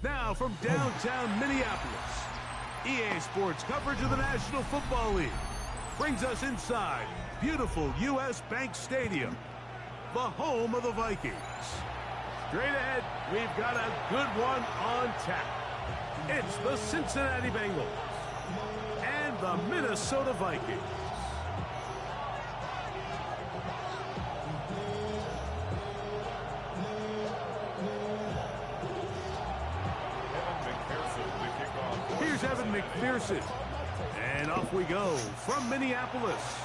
Now from downtown Minneapolis, EA Sports coverage of the National Football League brings us inside beautiful U.S. Bank Stadium, the home of the Vikings. Straight ahead, we've got a good one on tap. It's the Cincinnati Bengals and the Minnesota Vikings. Here's Evan McPherson. And off we go from Minneapolis.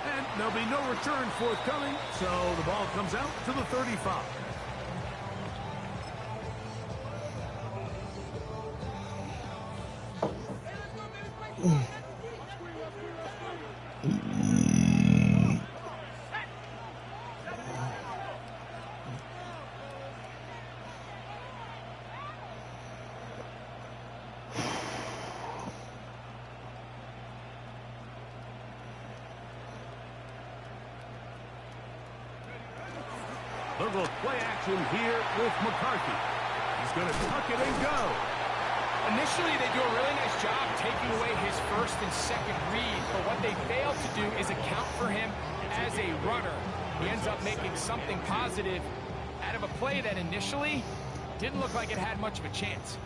And there'll be no return forthcoming, so the ball comes out to the 35. Little play action here with McCarthy. He's going to tuck it and go. Initially, they do a really nice job taking away his first and second read, but what they fail to do is account for him as a runner. He ends up making something positive out of a play that initially didn't look like it had much of a chance.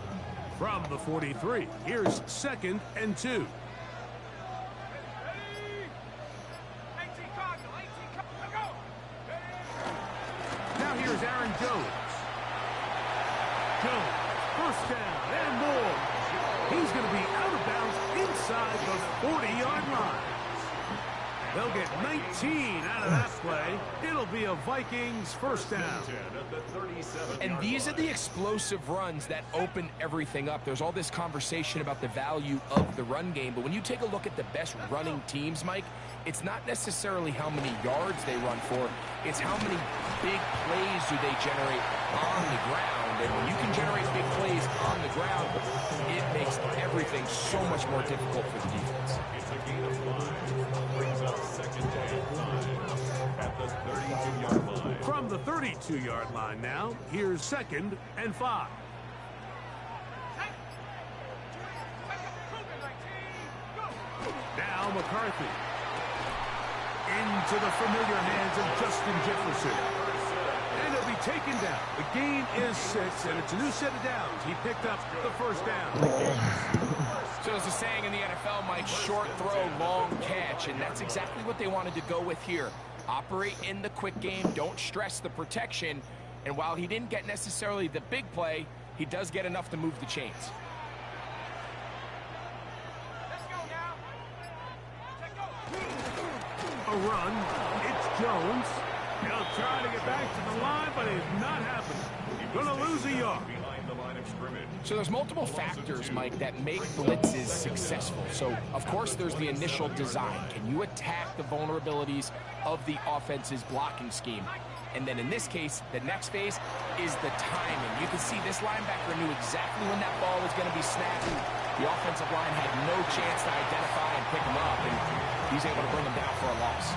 From the 43, here's 2nd and 2. Aaron Jones. Jones, first down and more. He's going to be out of bounds inside the 40-yard line. They'll get 19 out of that play. It'll be a Vikings first down. And these are the explosive runs that open everything up. There's all this conversation about the value of the run game, but when you take a look at the best running teams, Mike, it's not necessarily how many yards they run for. It's how many big plays do they generate on the ground. And when you can generate big plays on the ground, it makes everything so much more difficult for the defense. It's a gain of 5. Brings up 2nd and 5 at the 32-yard line. From the 32-yard line now, here's 2nd and 5. Now McCarthy. Into the familiar hands of Justin Jefferson. And it'll be taken down. The gain is 6, and it's a new set of downs. He picked up the first down. So as a saying in the NFL, Mike, short throw, long catch, and that's exactly what they wanted to go with here. Operate in the quick game, don't stress the protection, and while he didn't get necessarily the big play, he does get enough to move the chains. A run. It's Jones. He'll try to get back to the line, but it's not happening. He's going to lose a yard. Behind the line of scrimmage. So there's multiple factors, Mike, that make blitzes successful. So, of course, there's the initial design. Can you attack the vulnerabilities of the offense's blocking scheme? And then in this case, the next phase is the timing. You can see this linebacker knew exactly when that ball was going to be snapped. The offensive line had no chance to identify and pick him up, and he's able to bring him down for a loss.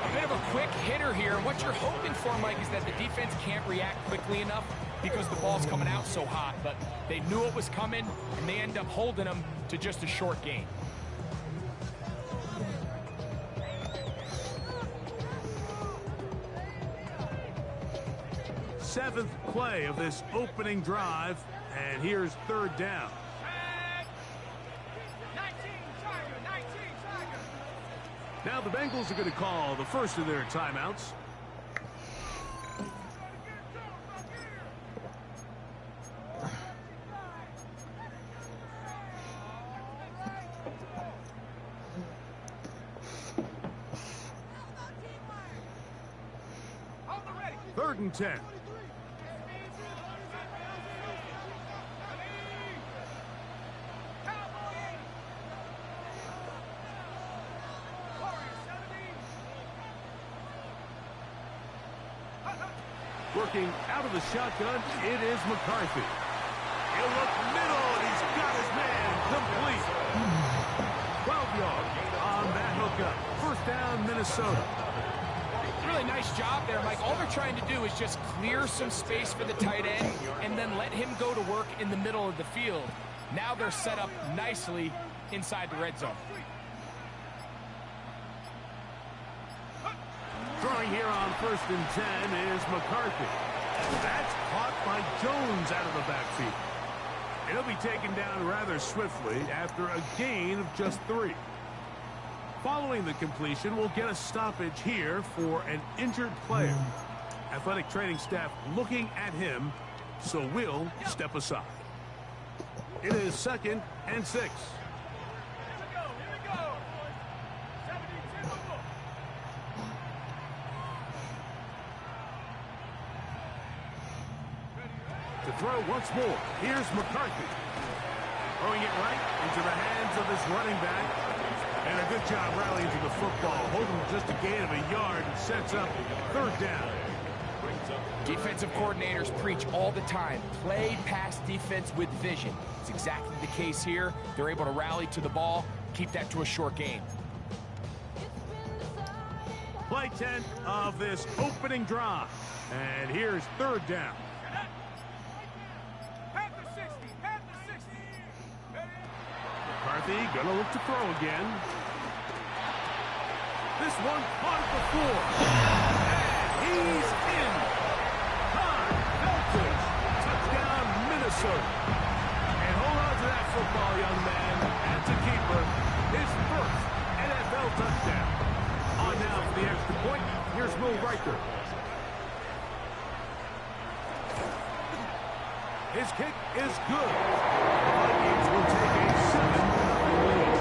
A bit of a quick hitter here. What you're hoping for, Mike, is that the defense can't react quickly enough because the ball's coming out so hot. But they knew it was coming, and they end up holding him to just a short gain. Seventh play of this opening drive, and here's 3rd down. Now the Bengals are going to call the first of their timeouts. Third and 10. Working out of the shotgun, it is McCarthy. He'll look middle, and he's got his man complete. 12 yards on that hookup. First down, Minnesota. really nice job there, Mike. All they're trying to do is just clear some space for the tight end and then let him go to work in the middle of the field. Now they're set up nicely inside the red zone. Throwing here on 1st and 10 is McCarthy. That's caught by Jones out of the backfield. He'll be taken down rather swiftly after a gain of just 3. Following the completion, we'll get a stoppage here for an injured player. Athletic training staff looking at him, so we'll step aside. It is 2nd and 6. To throw once more. Here's McCarthy. Throwing it right into the hands of his running back. And a good job rallying to the football. Holding just a gain of a yard and sets up 3rd down. Defensive coordinators preach all the time. Play pass defense with vision. It's exactly the case here. They're able to rally to the ball, keep that to a short gain. Play 10 of this opening drive. And here's 3rd down. McCarthy gonna look to throw again. This one caught at the 4. And he's in. Todd Felton. Touchdown, Minnesota. And hold on to that football, young man. That's a keeper. His 1st NFL touchdown. On now for the extra point. Here's Will Riker. His kick is good. The Vikings will take a 7-0 lead.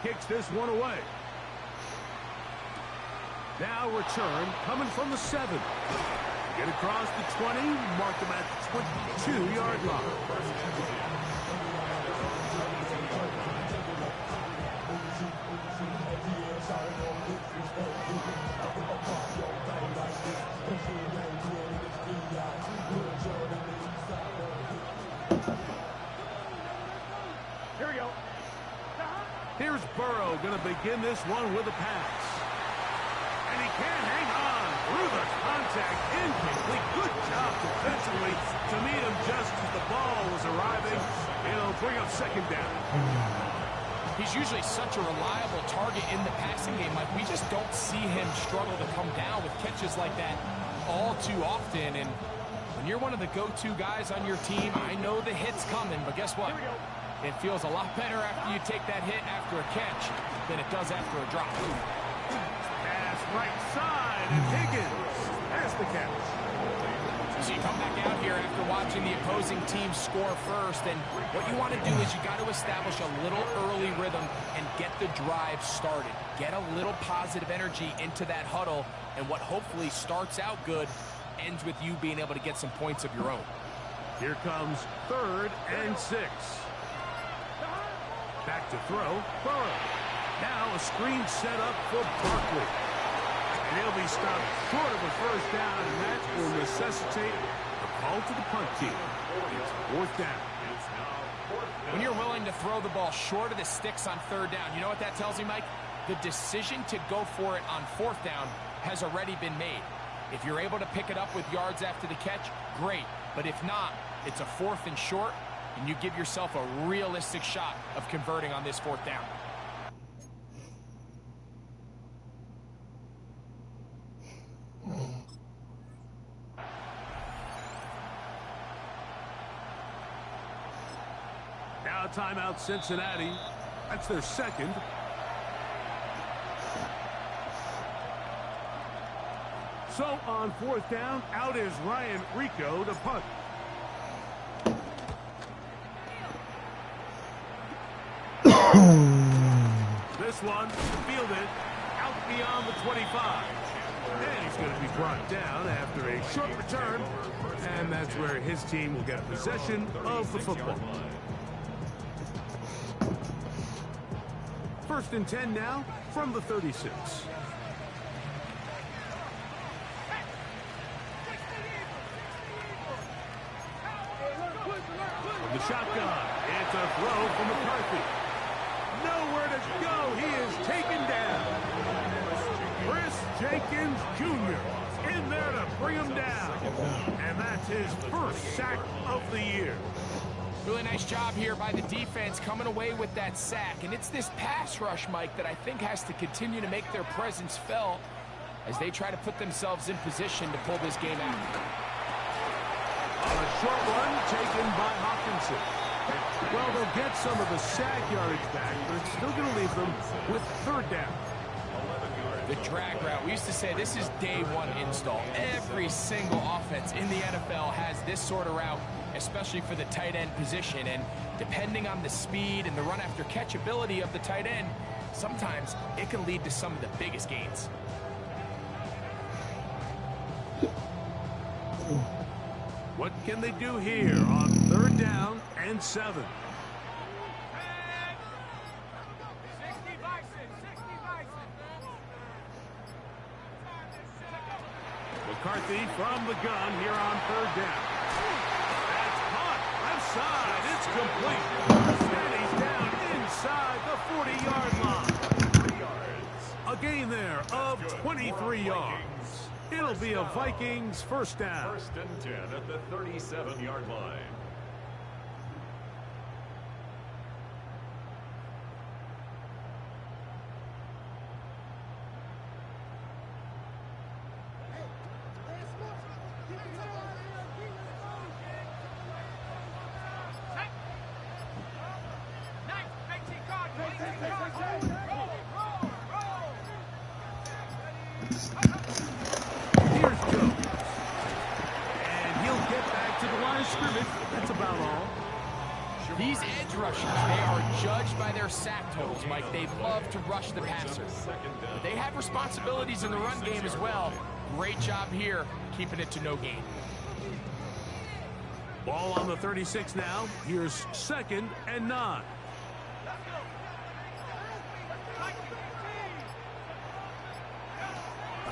Kicks this one away. Now return coming from the 7. Get across the 20, mark them at the 22-yard line. Here we go. Here's Burrow going to begin this one with a pass. And he can't hang on through the contact. Incomplete. Good job defensively to meet him just as the ball was arriving. It'll bring up 2nd down. He's usually such a reliable target in the passing game. Like, we just don't see him struggle to come down with catches like that all too often. And when you're one of the go-to guys on your team, I know the hit's coming, but guess what? It feels a lot better after you take that hit after a catch than it does after a drop. Pass right side, and Higgins has the catch. So you come back out here after watching the opposing team score first, and what you want to do is you got to establish a little early rhythm and get the drive started. Get a little positive energy into that huddle, and what hopefully starts out good ends with you being able to get some points of your own. Here comes 3rd and 6. Back to throw. Burrow. Now a screen set up for Barkley. And he'll be stopped short of a 1st down, and that will necessitate a call to the punt team. It's 4th down. When you're willing to throw the ball short of the sticks on 3rd down, you know what that tells you, Mike? The decision to go for it on 4th down has already been made. If you're able to pick it up with yards after the catch, great. But if not, it's a 4th and short, and you give yourself a realistic shot of converting on this 4th down. Now timeout Cincinnati. That's their 2nd. So on 4th down, out is Ryan Rico to punt. This one fielded out beyond the 25. And he's going to be brought down after a short return. And that's where his team will get possession of the football. First and 10 now from the 36. The shotgun. It's a throw from McCarthy. Nowhere to go. He is taken down. Chris Jenkins Jr. in there to bring him down. And that's his first sack of the year. Really nice job here by the defense coming away with that sack. And it's this pass rush, Mike, that I think has to continue to make their presence felt as they try to put themselves in position to pull this game out. On a short run taken by Hawkinson. Well, they'll get some of the sack yardage back, but it's still going to leave them with third down. The drag route. We used to say this is day one install. Every single offense in the NFL has this sort of route, especially for the tight end position. And depending on the speed and the run after catch ability of the tight end, sometimes it can lead to some of the biggest gains. What can they do here on third down and 7? McCarthy from the gun here on third down. That's caught left side. It's complete. And he's down inside the 40-yard line. A gain there of 23 yards. It'll be a Vikings first down. First and 10 at the 37-yard line. That's about all. These edge rushers, they are judged by their sack totals, Mike. They love to rush the passer. But they have responsibilities in the run game as well. Great job here, keeping it to no gain. Ball on the 36 now. Here's second and 9.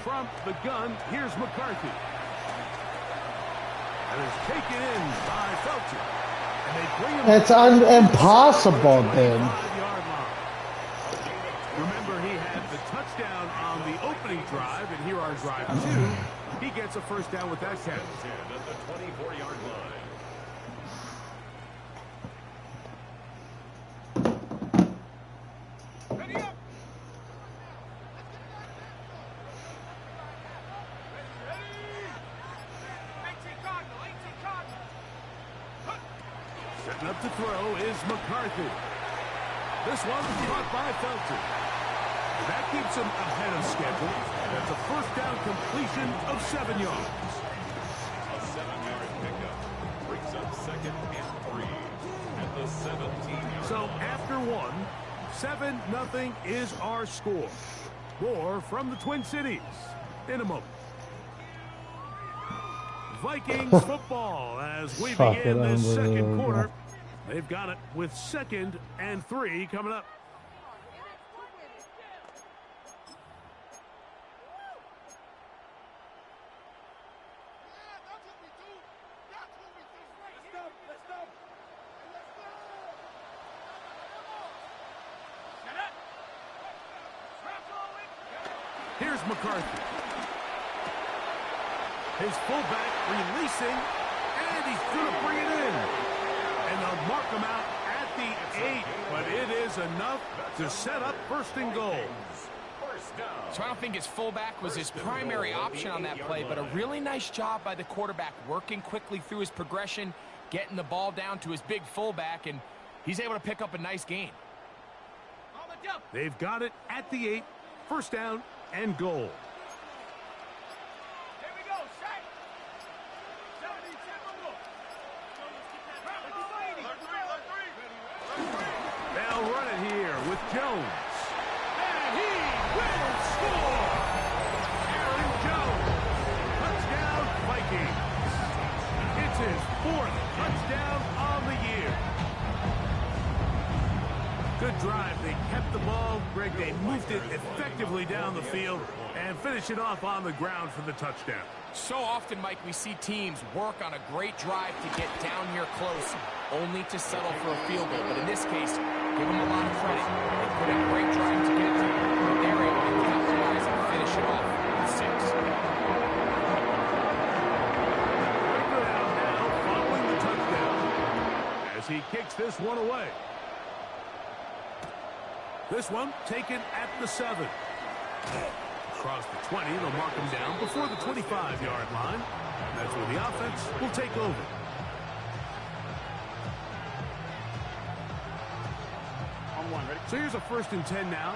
From the gun, here's McCarthy. And is taken in by Felton. And they bring him. It's impossible, then. Remember, he had the touchdown on the opening drive, and here on drive 2, he gets a first down with that catch. At the 24-yard line. Setting up to throw is McCarthy. This one caught by Felton. That keeps him ahead of schedule. That's a first down completion of 7 yards. A 7-yard pickup brings up second and 3 at the 17-yard So after 1, 7-0 is our score. More from the Twin Cities in a moment. Vikings football as we begin this second quarter. They've got it with second and 3 coming up. Here's McCarthy. His fullback releasing, and he's going to bring it in. And they'll mark him out at the 8, but it is enough to set up first and goal. So I don't think his fullback was his primary option on that play, but a really nice job by the quarterback working quickly through his progression, getting the ball down to his big fullback, and he's able to pick up a nice gain. They've got it at the 8, first down and goal. They'll run it here with Jones. And he will score! Aaron Jones. Touchdown, Vikings. It's his 4th touchdown on the year. Good drive. They kept the ball Greg, they moved it effectively down the field and finish it off on the ground for the touchdown. So often, Mike, we see teams work on a great drive to get down here close, only to settle for a field goal. But in this case, give them a lot of credit. They put a great drive together, but they're able to capitalize and finish it off with 6. Now following the touchdown as he kicks this one away. This one taken at the 7. Across the 20, they'll mark him down before the 25-yard line. That's where the offense will take over. So here's a 1st and 10 now.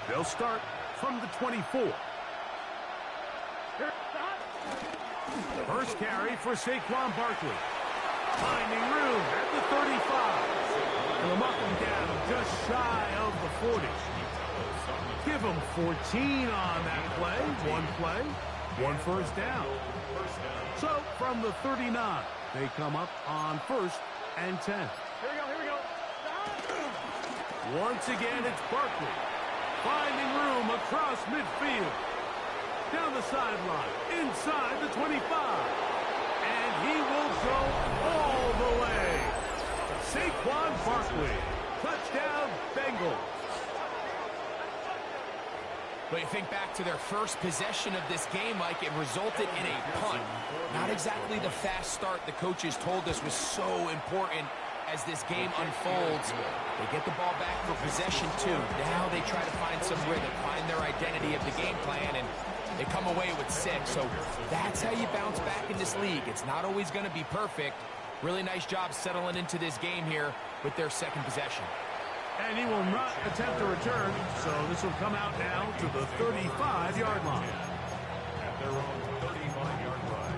They'll start from the 24. First carry for Saquon Barkley. Finding room at the 35. And they'll mark him down just shy of the 40. Give him 14 on that play. One first down. So from the 39, they come up on 1st and 10. Here we go. Once again, it's Barkley. Finding room across midfield. Down the sideline, inside the 25. And he will go all the way. Saquon Barkley. Touchdown, Bengals. But you think back to their first possession of this game, Mike, it resulted in a punt. Not exactly the fast start the coaches told us was so important as this game unfolds. They get the ball back for possession 2. Now they try to find some rhythm, find their identity of the game plan, and they come away with 6. So that's how you bounce back in this league. It's not always going to be perfect. Really nice job settling into this game here with their 2nd possession. And he will not attempt a return, so this will come out now to the 35-yard line. At their own 35-yard line.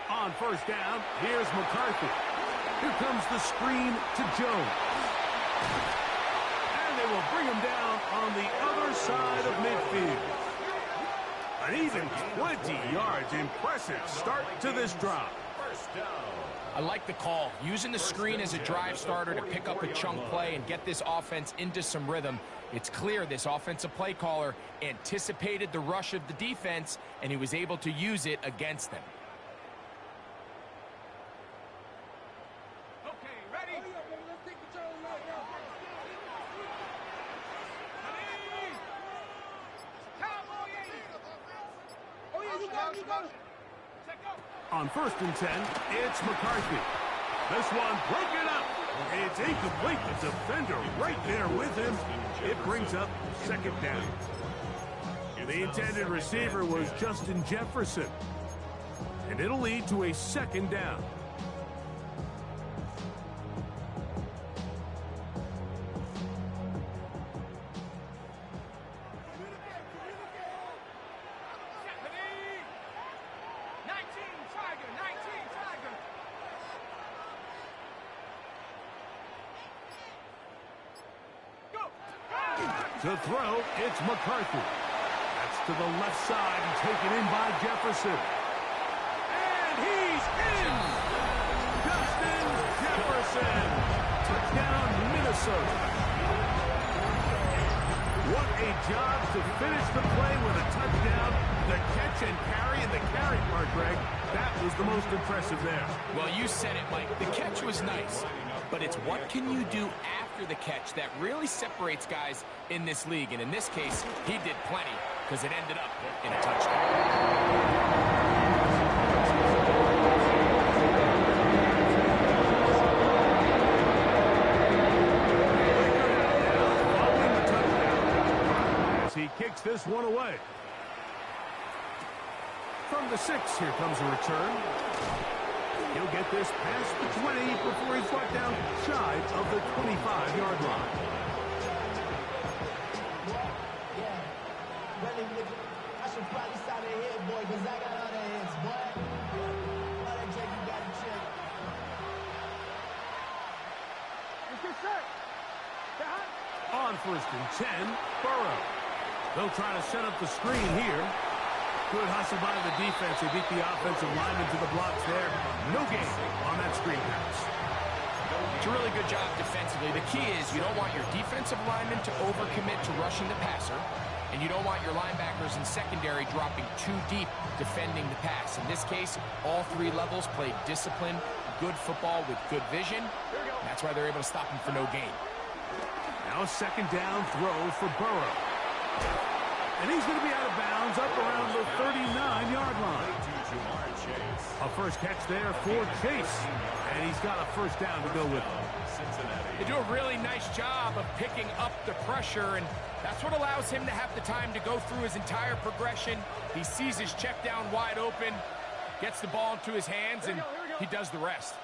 On 1st down, here's McCarthy. Here comes the screen to Jones. And they will bring him down on the other side of midfield. An even 20 yards. Impressive start to this drive. I like the call. Using the screen as a drive starter to pick up a chunk play and get this offense into some rhythm. It's clear this offensive play caller anticipated the rush of the defense, and he was able to use it against them. On 1st and 10, it's McCarthy. This one broken up. It's incomplete. The defender right there with him. It brings up 2nd down. The intended receiver was Justin Jefferson. And it'll lead to a 2nd down. To throw, it's McCarthy. That's to the left side and taken in by Jefferson. And he's in! Justin Jefferson. Touchdown, Minnesota. What a job to finish the play with a touchdown. The catch and carry, and the carry part, Greg, that was the most impressive there. Well, you said it, Mike. The catch was nice, but it's what can you do after the catch that really separates guys in this league. And in this case, he did plenty because it ended up in a touchdown. He kicks this one away. From the 6, here comes a return. He'll get this past the 20 before he's brought down shy of the 25-yard line. I should probably start it here, boy, because I got other hits, boy. Other check, you got to check. Let's get set. On 1st and 10, Burrow. They'll try to set up the screen here. Good hustle by the defense. They beat the offensive lineman to the blocks there. No gain on that screen pass. It's a really good job defensively. The key is you don't want your defensive lineman to overcommit to rushing the passer, and you don't want your linebackers in secondary dropping too deep defending the pass. In this case, all three levels played disciplined, good football with good vision. That's why they're able to stop him for no gain. Now a 2nd down throw for Burrow. And he's going to be out of bounds up around the 39-yard line. A first catch there for Chase. And he's got a 1st down to go with him. They do a really nice job of picking up the pressure, and that's what allows him to have the time to go through his entire progression. He sees his check down wide open, gets the ball into his hands, and he does the rest.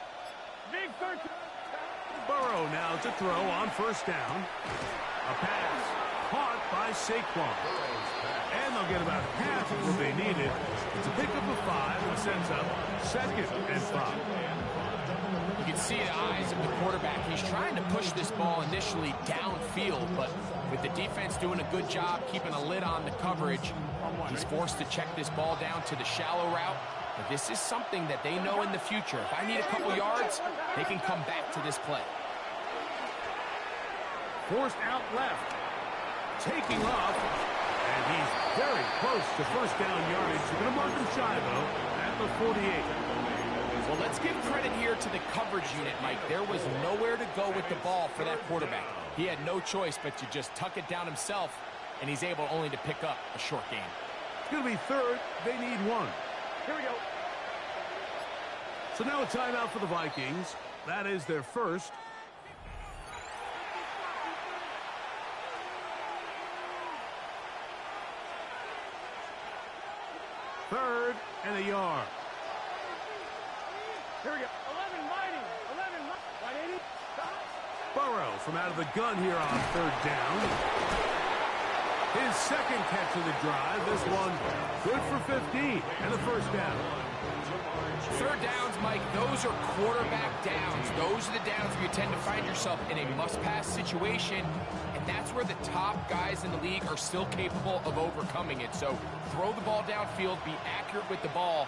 Burrow now to throw on 1st down. A pass caught by Saquon. And they'll get about half of what they needed. It's a pickup of 5 and sends up 2nd and 5. You can see the eyes of the quarterback. He's trying to push this ball initially downfield, but with the defense doing a good job keeping a lid on the coverage, he's forced to check this ball down to the shallow route. But this is something that they know in the future. If I need a couple yards, they can come back to this play. Forced out left. Taking off. And he's very close to 1st down yardage. You're going to mark him shy, though, at the 48. Well, let's give credit here to the coverage unit, Mike. There was nowhere to go with the ball for that quarterback. He had no choice but to just tuck it down himself, and he's able only to pick up a short gain. It's going to be 3rd. They need 1. Here we go. So now a timeout for the Vikings. That is their 1st. Third and a yard. Here we go. 11 mighty. 11 mighty. Burrow from out of the gun here on 3rd down. His 2nd catch of the drive. This one good for 15 and a 1st down. 3rd downs, Mike, those are quarterback downs. Those are the downs where you tend to find yourself in a must-pass situation, and that's where the top guys in the league are still capable of overcoming it. So throw the ball downfield, be accurate with the ball.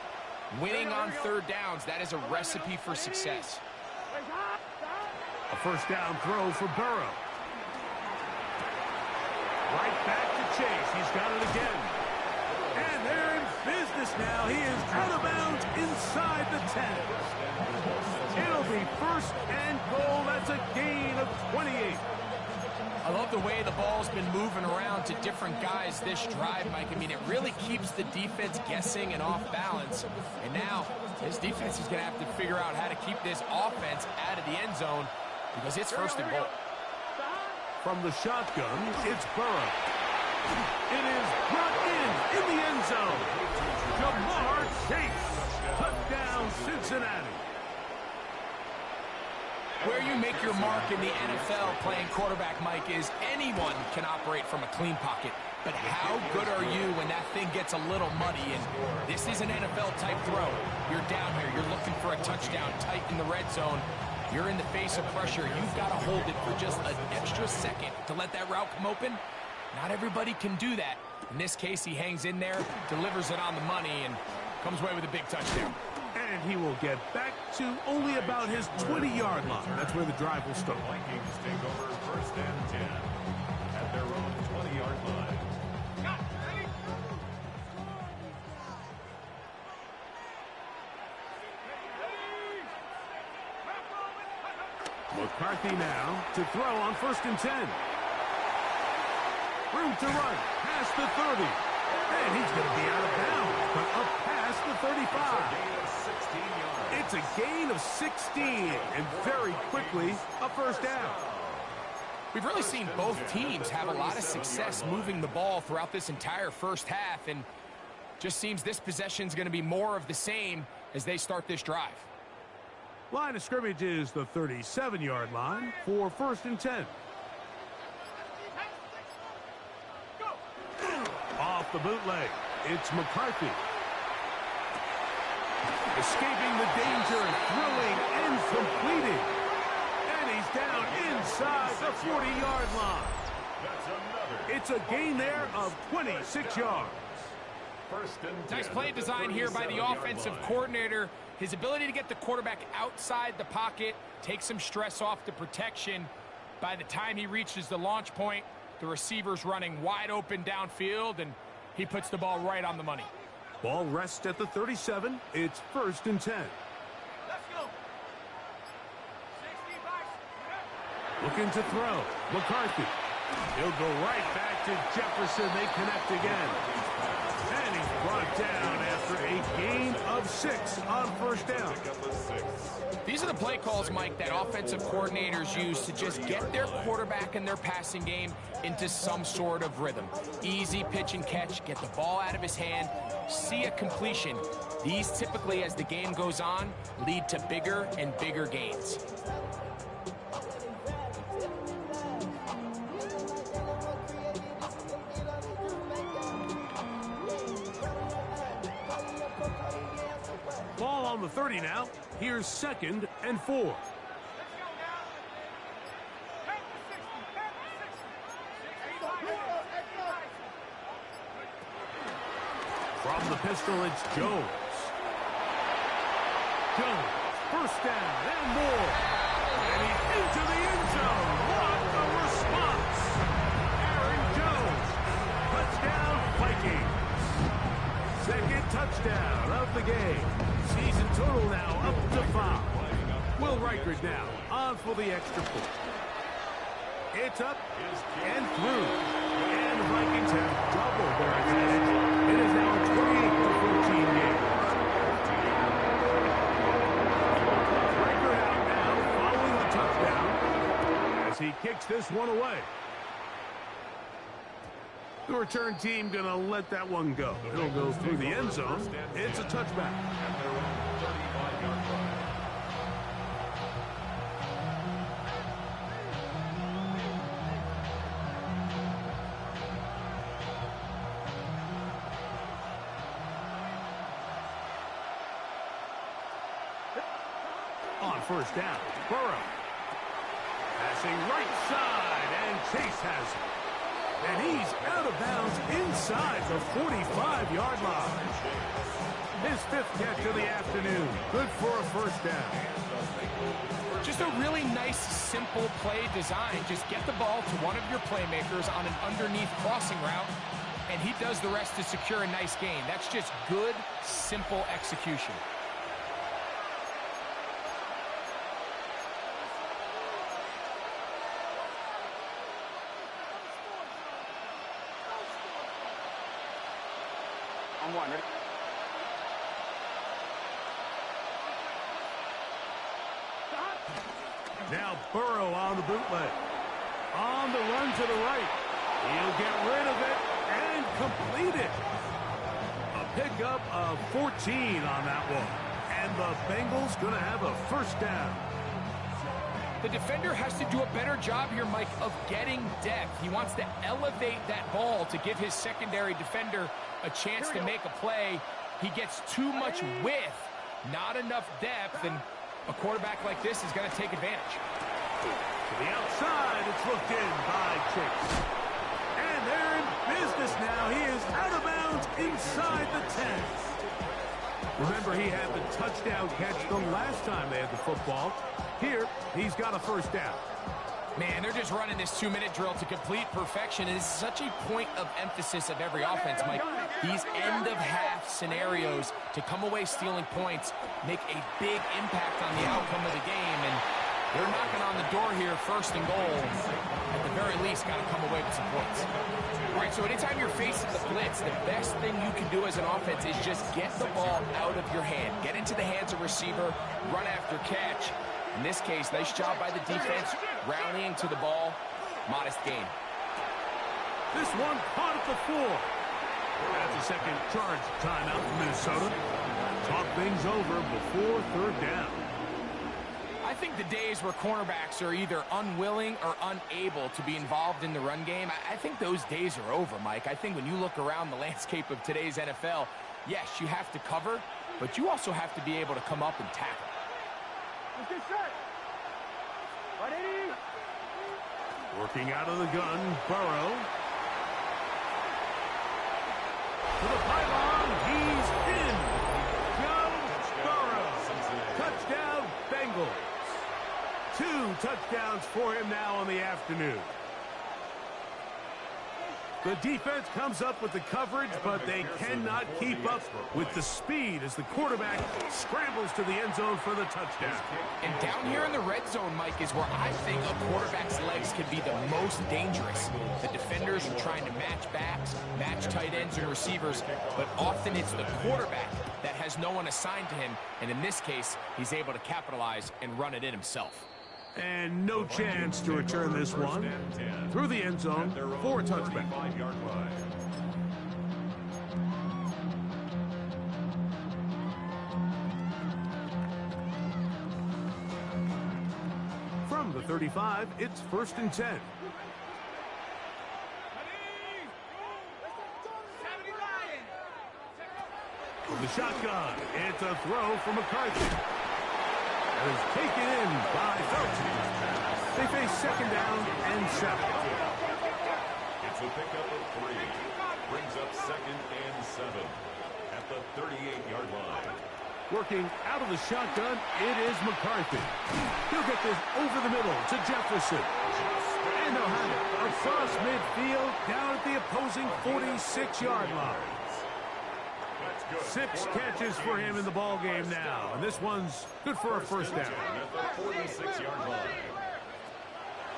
Winning on 3rd downs, that is a recipe for success. A 1st down throw for Burrow. Right back to Chase. He's got it again. And they're in business now. He is out of bounds inside the 10. It'll be 1st and goal. That's a gain of 28. I love the way the ball's been moving around to different guys this drive, Mike. I mean, it really keeps the defense guessing and off balance. And now, this defense is going to have to figure out how to keep this offense out of the end zone because it's 1st and goal. From the shotgun, it's Burrow. It is brought in the end zone. Jamar Chase. Touchdown, Cincinnati. Where you make your mark in the NFL playing quarterback, Mike, is anyone can operate from a clean pocket. But how good are you when that thing gets a little muddy? And this is an NFL-type throw. You're down here. You're looking for a touchdown tight in the red zone. You're in the face of pressure. You've got to hold it for just an extra second to let that route come open. Not everybody can do that. In this case, he hangs in there, delivers it on the money, and comes away with a big touchdown. And he will get back to only about his 20-yard line. That's where the drive will start. Vikings take over 1st and 10 at their own 20-yard line. McCarthy now to throw on 1st and 10. Room to run past the 30. And he's going to be out of bounds, but up past the 35. It's a gain of 16, and very quickly, a 1st down. We've really seen both teams have a lot of success moving the ball throughout this entire 1st half, and just seems this possession is going to be more of the same as they start this drive. Line of scrimmage is the 37-yard line for 1st and 10. Off the bootleg, it's McCarthy. Escaping the danger, throwing and completing. And he's down inside the 40-yard line. That's another. It's a gain there of 26 yards. First and 10. Nice play design here by the offensive coordinator. His ability to get the quarterback outside the pocket, take some stress off the protection. By the time he reaches the launch point, the receiver's running wide open downfield, and he puts the ball right on the money. Ball rests at the 37. It's first and 10. Let's go. 60 Looking to throw. McCarthy. He'll go right back to Jefferson. They connect again. And he's brought down after a gain of 6 on first down. These are the play calls, Mike, that offensive coordinators use to just get their quarterback and their passing game into some sort of rhythm. Easy pitch and catch, get the ball out of his hand, see a completion. These typically, as the game goes on, lead to bigger and bigger gains. Ball on the 30 now. Here's second and 4. From the pistol, it's Jones. Jones, first down and more. And he's into the end zone. What a response. Aaron Jones. Touchdown, Vikings. Second touchdown of the game. Season total now up to 5. Will Reichert now on for the extra point. It's up and through. And the Vikings have doubled their advantage. It is now a 28-14 game. Reichert out now following the touchdown as he kicks this one away. The return team going to let that one go. It'll go through the end zone. It's a touchback. On first down, Burrow. Passing right side, and Chase has it. And he's out of bounds inside the 45-yard line. His 5th catch of the afternoon. Good for a first down. Just a really nice, simple play design. Just get the ball to one of your playmakers on an underneath crossing route, and he does the rest to secure a nice gain. That's just good, simple execution. On one, ready? Now Burrow on the bootleg. On the run to the right. He'll get rid of it and complete it. A pickup of 14 on that one. And the Bengals going to have a first down. The defender has to do a better job here, Mike, of getting depth. He wants to elevate that ball to give his secondary defender a chance to make a play. He gets too much width, not enough depth, and a quarterback like this is going to take advantage. To the outside, it's looked in by Chase. And they're in business now. He is out of bounds inside the 10. Remember, he had the touchdown catch the last time they had the football. Here, he's got a first down. Man, they're just running this 2-minute drill to complete perfection. It is such a point of emphasis of every offense, Mike. These end-of-half scenarios to come away stealing points make a big impact on the outcome of the game, and they're knocking on the door here, first and goal. At the very least, got to come away with some points. All right, so anytime you're facing the blitz, the best thing you can do as an offense is just get the ball out of your hand. Get into the hands of receiver, run after catch. In this case, nice job by the defense, rallying to the ball. Modest gain. This one caught at the 4. That's a second charge timeout for Minnesota. Talk things over before third down. I think the days where cornerbacks are either unwilling or unable to be involved in the run game, I think those days are over, Mike. I think when you look around the landscape of today's NFL, yes, you have to cover, but you also have to be able to come up and tackle. Let's get set. Working out of the gun, Burrow. To the pylon, he's in. Joe Burrow. Touchdown, Bengals. 2 touchdowns for him now on the afternoon. The defense comes up with the coverage, but they cannot keep up with the speed as the quarterback scrambles to the end zone for the touchdown. And down here in the red zone, Mike, is where I think a quarterback's legs can be the most dangerous. The defenders are trying to match backs, match tight ends and receivers, but often it's the quarterback that has no one assigned to him, and in this case, he's able to capitalize and run it in himself. And no chance to return this one through the end zone for a touchback. From the 35, it's 1st and 10. From the shotgun, it's a throw from McCarthy. Is taken in by Felton. They face 2nd down and 7. It's a pickup of 3. Brings up 2nd and 7 at the 38-yard line. Working out of the shotgun, it is McCarthy. He'll get this over the middle to Jefferson. And they'll have it across midfield down at the opposing 46-yard line. 6 catches for him in the ball game now, and this one's good for a 1st down. At the 46-yard line.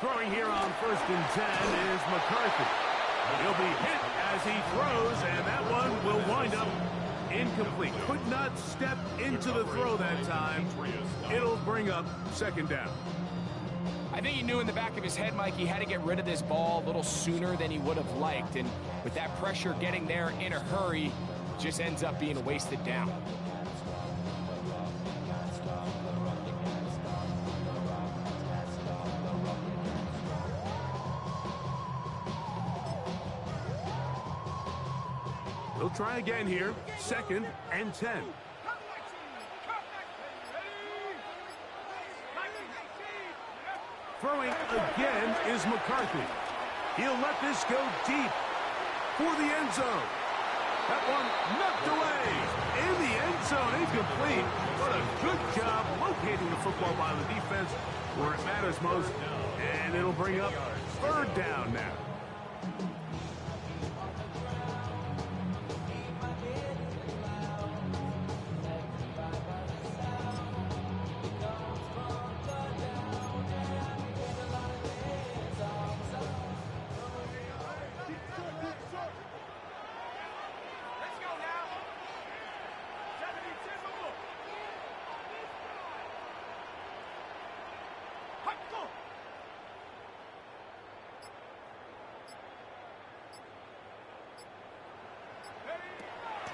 Throwing here on 1st and 10 is McCarthy. He'll be hit as he throws, and that one will wind up incomplete. Could not step into the throw that time. It'll bring up 2nd down. I think he knew in the back of his head, Mike, he had to get rid of this ball a little sooner than he would have liked, and with that pressure getting there in a hurry, just ends up being a wasted down. They'll try again here. 2nd and 10. Throwing again is McCarthy. He'll let this go deep for the end zone. That one knocked away in the end zone, incomplete. What a good job locating the football by the defense where it matters most. And it'll bring up 3rd down now.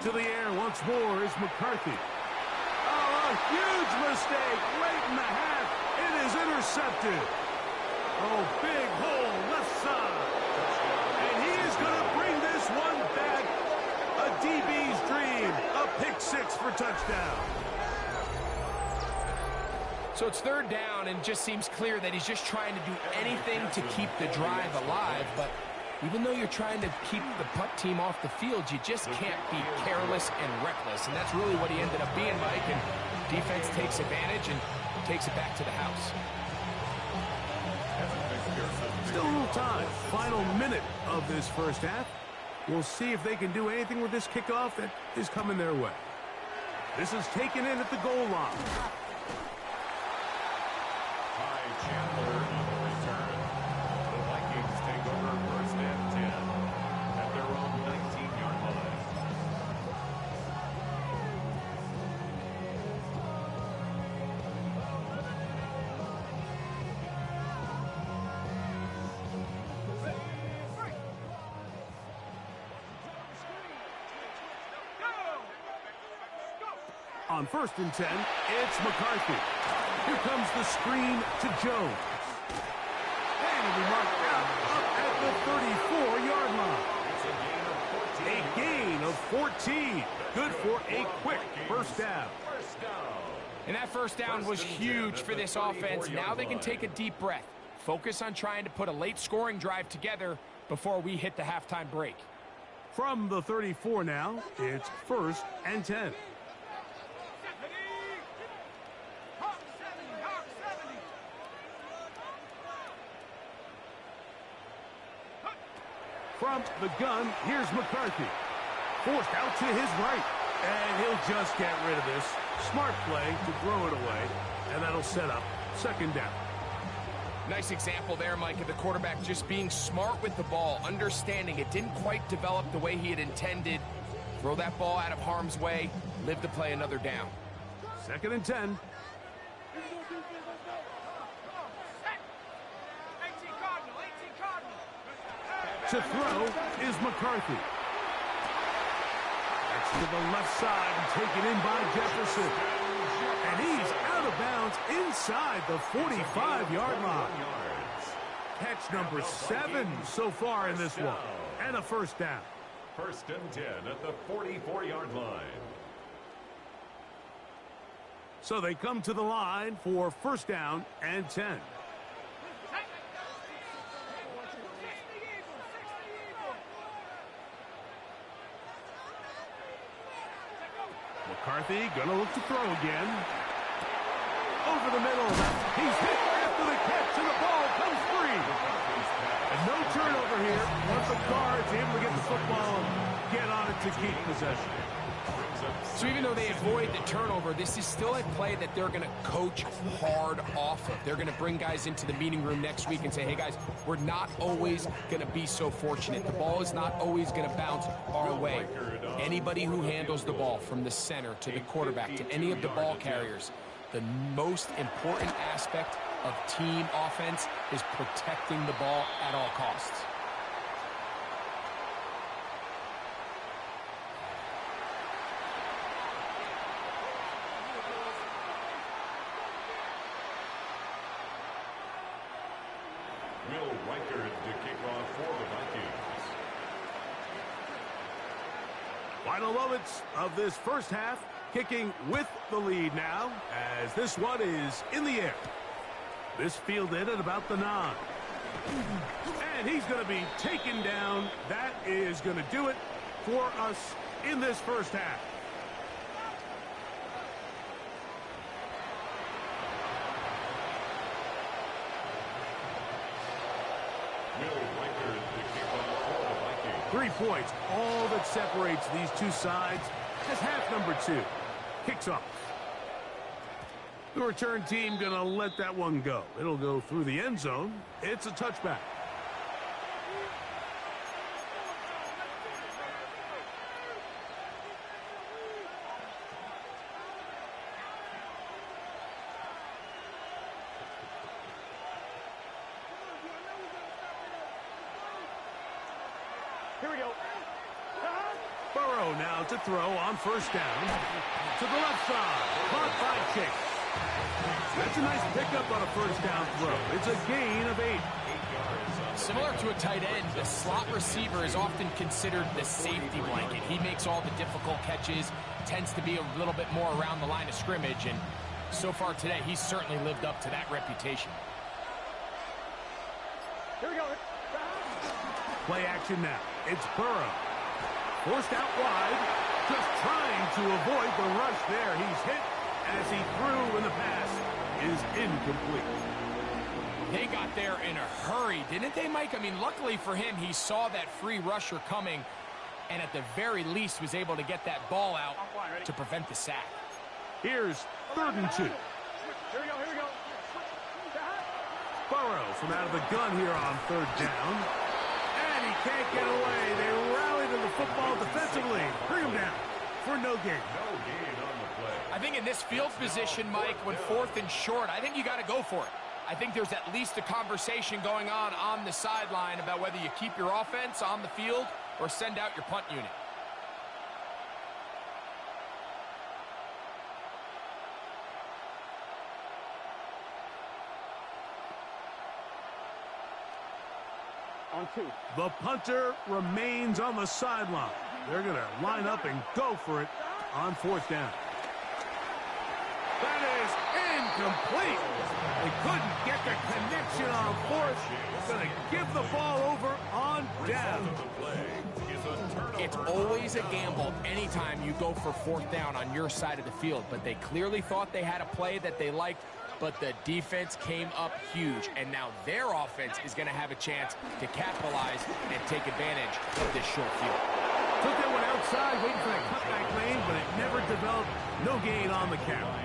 To the air once more is McCarthy. Oh, a huge mistake late in the half. It is intercepted. Oh, big hole left side. And he is going to bring this one back. A DB's dream. A pick 6 for touchdown. So it's 3rd down, and it just seems clear that he's just trying to do anything to keep the drive alive, but even though you're trying to keep the punt team off the field, you just can't be careless and reckless. And that's really what he ended up being, Mike. And defense takes advantage and takes it back to the house. Still a little time. Final minute of this 1st half. We'll see if they can do anything with this kickoff that is coming their way. This is taken in at the goal line. Chandler on the return. The Vikings take over 1st and 10 at their own 19-yard line. On 1st and 10, it's McCarthy. Here comes the screen to Jones. And it'll be marked out up at the 34-yard line. A gain of 14. Good for a quick 1st down. And that first down was huge for this offense. Now they can take a deep breath. Focus on trying to put a late scoring drive together before we hit the halftime break. From the 34 now, it's 1st and 10. From the gun, here's McCarthy. Forced out to his right. And he'll just get rid of this. Smart play to throw it away. And that'll set up 2nd down. Nice example there, Mike, of the quarterback just being smart with the ball, understanding it didn't quite develop the way he had intended. Throw that ball out of harm's way, live to play another down. 2nd and 10. To throw is McCarthy. That's to the left side and taken in by Jefferson. And he's out of bounds inside the 45-yard line. Catch number 7 so far in this one. And a 1st down. 1st and 10 at the 44-yard line. So they come to the line for 1st down and 10. McCarthy gonna look to throw again. Over the middle. He's hit after the catch, and the ball comes free. And no turnover here. Once the guard's able to get the football and get on it to keep possession. So even though they avoid the turnover, this is still a play that they're going to coach hard off of. They're going to bring guys into the meeting room next week and say, hey, guys, we're not always going to be so fortunate. The ball is not always going to bounce our way. Anybody who handles the ball from the center to the quarterback to any of the ball carriers, the most important aspect of team offense is protecting the ball at all costs. Final moments of this 1st half, kicking with the lead now, as this one is in the air. This fielded at about the 9. And he's going to be taken down. That is going to do it for us in this 1st half. Will Riker to kick off for the Vikings. 3 points, all that separates these two sides as half number 2 kicks off. The return team going to let that one go. It'll go through the end zone. It's a touchback. Here we go. Burrow now to throw on 1st down. To the left side. Caught by Chase. That's a nice pickup on a 1st down throw. It's a gain of 8. Similar to a tight end, the slot receiver is often considered the safety blanket. He makes all the difficult catches, tends to be a little bit more around the line of scrimmage, and so far today, he's certainly lived up to that reputation. Here we go. Play action now. It's Burrow. Forced out wide. Just trying to avoid the rush there. He's hit as he threw, and the pass is incomplete. They got there in a hurry, didn't they, Mike? I mean, luckily for him, he saw that free rusher coming, and at the very least was able to get that ball out to prevent the sack. Here's 3rd and 2. Here we go. Here we go. Burrow from out of the gun here on 3rd down. And he can't get away. They rally to the football defensively. Bring him down for no gain. No gain on the play. I think in this field position, Mike, when 4th and short, I think you got to go for it. I think there's at least a conversation going on the sideline about whether you keep your offense on the field or send out your punt unit. On 2. The punter remains on the sideline. They're going to line up and go for it on 4th down. That is incomplete. They couldn't get the connection on fourth. Going to give the ball over on down. It's always a gamble anytime you go for fourth down on your side of the field, but they clearly thought they had a play that they liked, but the defense came up huge, and now their offense is going to have a chance to capitalize and take advantage of this short field. Took that one outside, waiting for that cutback lane, but it never developed. No gain on the count.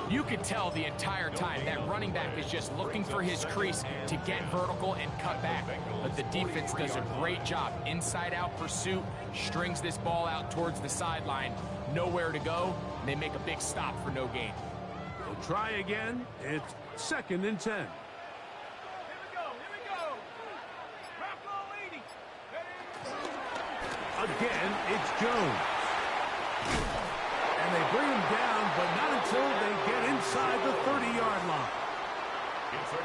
You could tell the entire time that running back is just looking for his crease to get vertical and cut back. But the defense does a great job. Inside-out pursuit, strings this ball out towards the sideline. Nowhere to go, and they make a big stop for no gain. We'll try again. It's 2nd and 10. Again, it's Jones. And they bring him down, but not until they get inside the 30-yard line.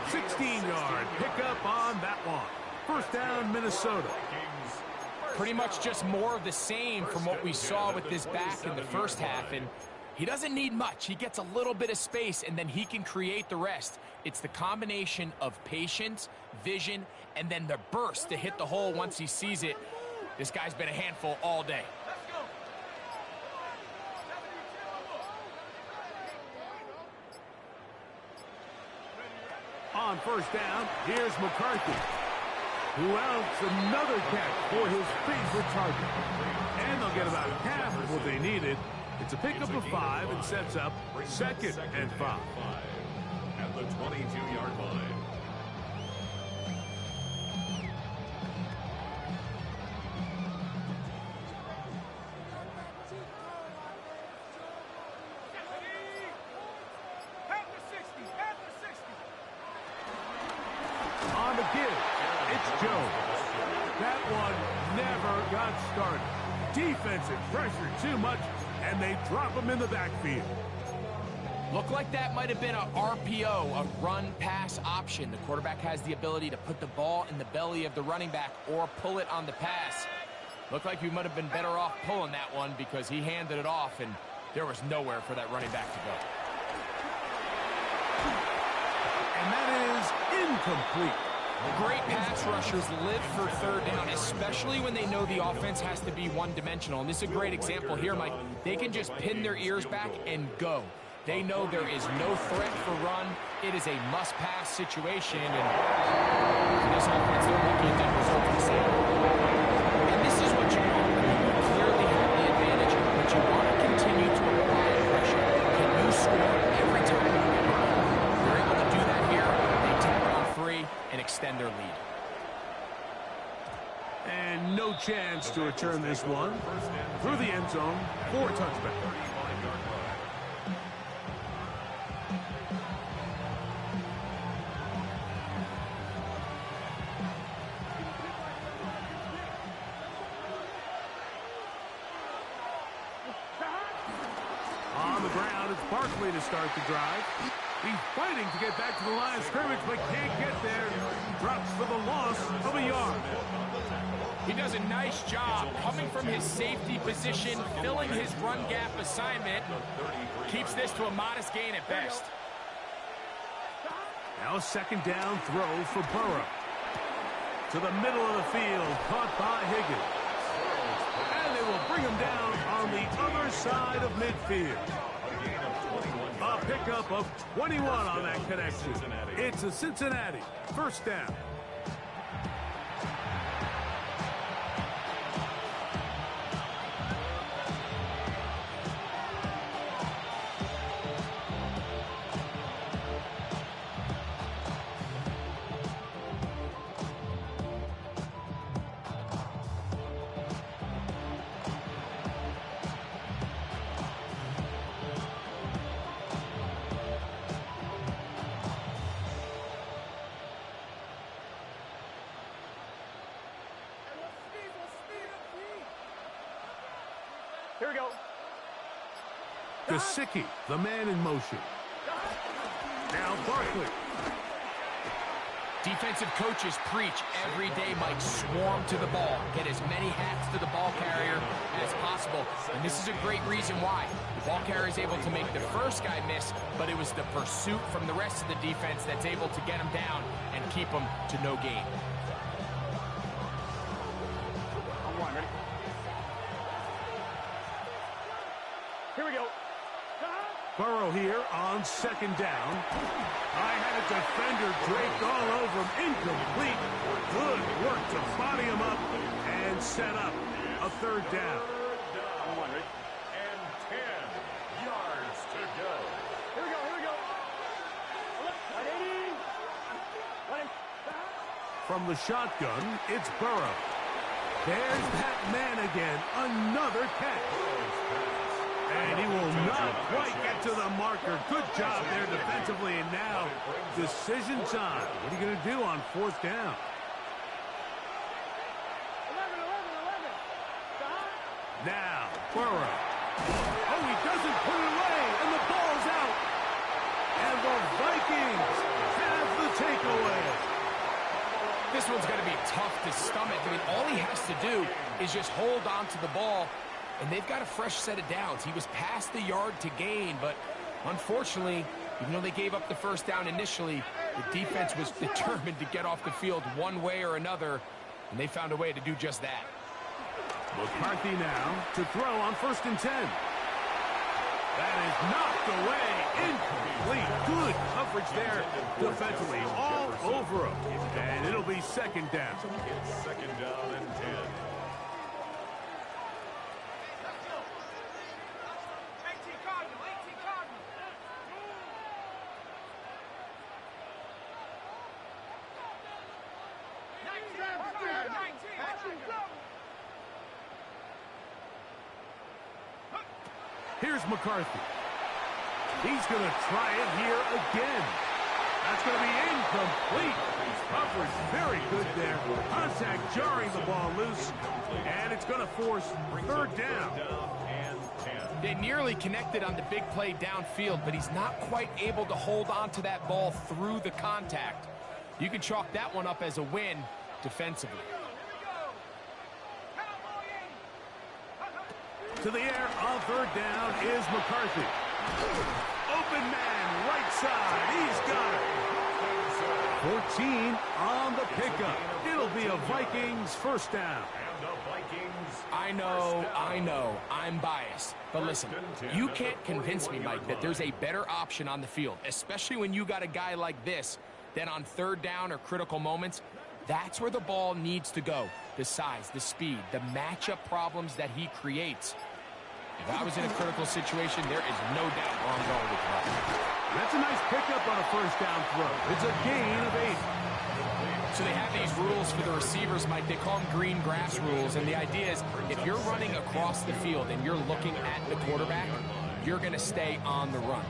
16-yard pickup on that one. First down, Minnesota. Pretty much just more of the same from what we saw with this back in the first half, and he doesn't need much. He gets a little bit of space, and then he can create the rest. It's the combination of patience, vision, and then the burst to hit the hole once he sees it. This guy's been a handful all day. On first down, here's McCarthy, who outs another catch for his favorite target. And they'll get about half of what they needed. It's a pickup of 5 and sets up 2nd and 5. At the 22-yard line. On the give, it's Jones. That one never got started. Defensive pressure too much, and they drop him in the backfield. Looked like that might have been a RPO, a run-pass option. The quarterback has the ability to put the ball in the belly of the running back or pull it on the pass. Looked like he might have been better off pulling that one because he handed it off, and there was nowhere for that running back to go. And that is incomplete. Great pass rushers live for third down, especially when they know the offense has to be one-dimensional. And this is a great example here, Mike. They can just pin their ears back and go. They know there is no threat for run. It is a must-pass situation, and for this offense, they're looking at that result the same. And this is what you want. You clearly have the advantage, but you want to continue to apply pressure. Can you score every time you get run? They're able to do that here. They tap it on 3 and extend their lead. And no chance to return this one. Through the end zone for a touchback. On the ground, it's Barkley to start the drive. He's fighting to get back to the line of scrimmage, but can't get there. Drops for the loss of a yard. He does a nice job coming from his safety position, filling his run gap assignment. Keeps this to a modest gain at best. Now a second down throw for Burrow. To the middle of the field, caught by Higgins. And they will bring him down on the other side of midfield. A pickup of 21 on that connection. It's a Cincinnati first down. Here we go. Gesicki, the man in motion. Now Barkley. Defensive coaches preach every day, Mike, swarm to the ball. Get as many hats to the ball carrier as possible. And this is a great reason why. The ball carrier is able to make the first guy miss, but it was the pursuit from the rest of the defense that's able to get him down and keep him to no gain. Ready? Here we go. Burrow here on second down. I had a defender draped all over him. Incomplete. Good work to body him up and set up a third down. Ready? And 10 yards to go. Here we go, here we go. 180. Ready? From the shotgun, it's Burrow. There's that man again. Another catch. And he will not quite get to the marker. Good job there defensively. And now, decision time. What are you going to do on fourth down? 11. Now, Burrow. Oh, he doesn't put it away, and the ball's out. And the Vikings have the takeaway. This one's going to be tough to stomach. I mean, all he has to do is just hold on to the ball, and they've got a fresh set of downs. He was past the yard to gain, but unfortunately, even though they gave up the first down initially, the defense was determined to get off the field one way or another, and they found a way to do just that. McCarthy now to throw on 1st and 10. That is knocked away. Incomplete. Good coverage there defensively. All over him. And it'll be second down. It's second down and 10. Here's McCarthy. He's going to try it here again. That's going to be incomplete. Coverage very good there. Contact jarring the ball loose. And it's going to force third down. They nearly connected on the big play downfield, but he's not quite able to hold on to that ball through the contact. You can chalk that one up as a win defensively. To the air on third down is McCarthy. Open man, right side. He's got it. 14 on the pickup. It'll be a Vikings first down. I know, I'm biased. But listen, you can't convince me, Mike, that there's a better option on the field, especially when you got a guy like this, that on third down or critical moments, that's where the ball needs to go. The size, the speed, the matchup problems that he creates. If I was in a critical situation, there is no doubt where I'm going with that. That's a nice pickup on a first down throw. It's a gain of 8. So they have these rules for the receivers, Mike. They call them green grass rules. And the idea is if you're running across the field and you're looking at the quarterback, you're going to stay on the run.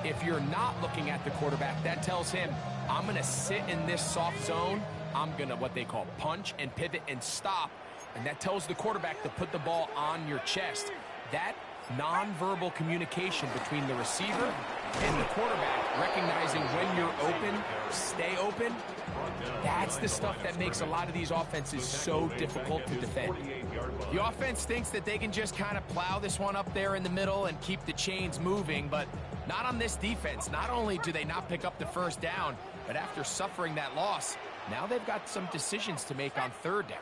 If you're not looking at the quarterback, that tells him, I'm going to sit in this soft zone. I'm going to what they call punch and pivot and stop. And that tells the quarterback to put the ball on your chest. That nonverbal communication between the receiver and the quarterback, recognizing when you're open, stay open, that's the stuff that makes a lot of these offenses so difficult to defend. The offense thinks that they can just kind of plow this one up there in the middle and keep the chains moving, but not on this defense. Not only do they not pick up the first down, but after suffering that loss, now they've got some decisions to make on third down.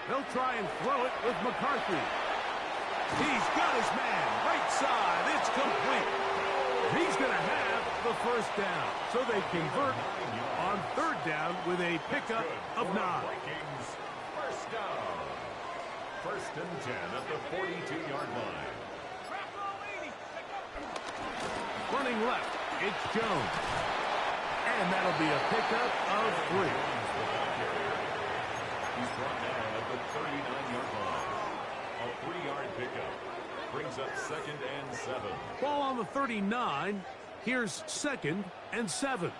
They'll try and throw it with McCarthy. He's got his man. Right side. It's complete. He's going to have the first down. So they convert on third down with a pickup of 9. First down. 1st and 10 at the 42-yard line. Running left, it's Jones. And that'll be a pickup of 3. He's brought down at the 39-yard line. A 3-yard pickup brings up 2nd and 7. Ball on the 39. Here's 2nd and 7.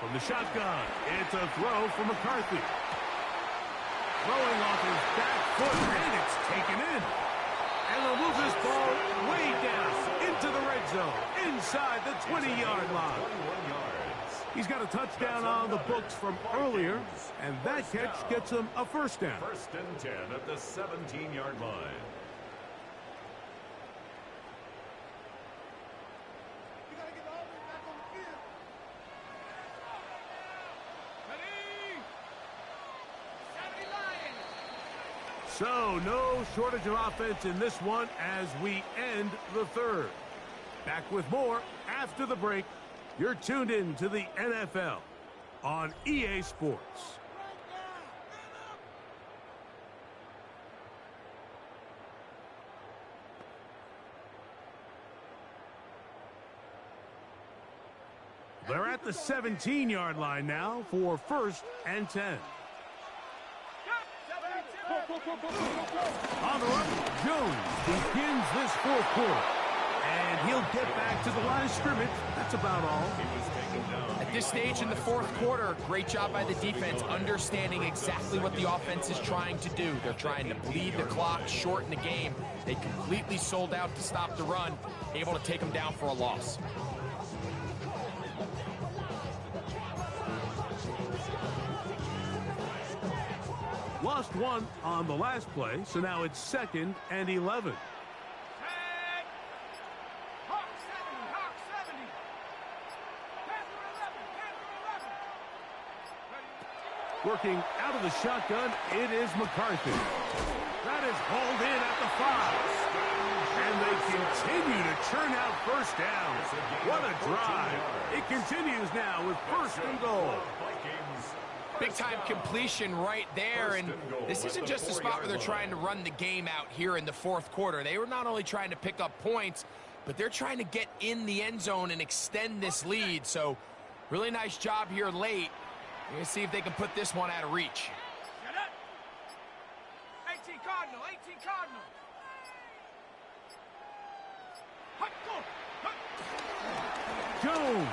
From the shotgun, it's a throw for McCarthy. Throwing off his back foot, and it's taken in. And they'll move this ball way down into the red zone, inside the 20-yard line. He's got a touchdown on the books from earlier, and that catch gets him a first down. 1st and 10 at the 17-yard line. So, no shortage of offense in this one as we end the third. Back with more after the break. You're tuned in to the NFL on EA Sports. They're at the 17-yard line now for 1st and 10. On the run, Jones begins this 4th quarter. And he'll get back to the line of scrimmage. That's about all. At this stage in the 4th quarter, great job by the defense, understanding exactly what the offense is trying to do. They're trying to bleed the clock, shorten the game. They completely sold out to stop the run, able to take them down for a loss. Lost one on the last play, so now it's 2nd and 11. Working out of the shotgun, it is McCarthy. That is hauled in at the 5. And they continue to churn out first downs. What a drive. It continues now with 1st and goal. Big-time completion right there, and this isn't just a spot where they're trying to run the game out here in the 4th quarter. They were not only trying to pick up points, but they're trying to get in the end zone and extend this lead. So really nice job here late. We're going to see if they can put this one out of reach. 18 Cardinal, 18 Cardinal. Jones.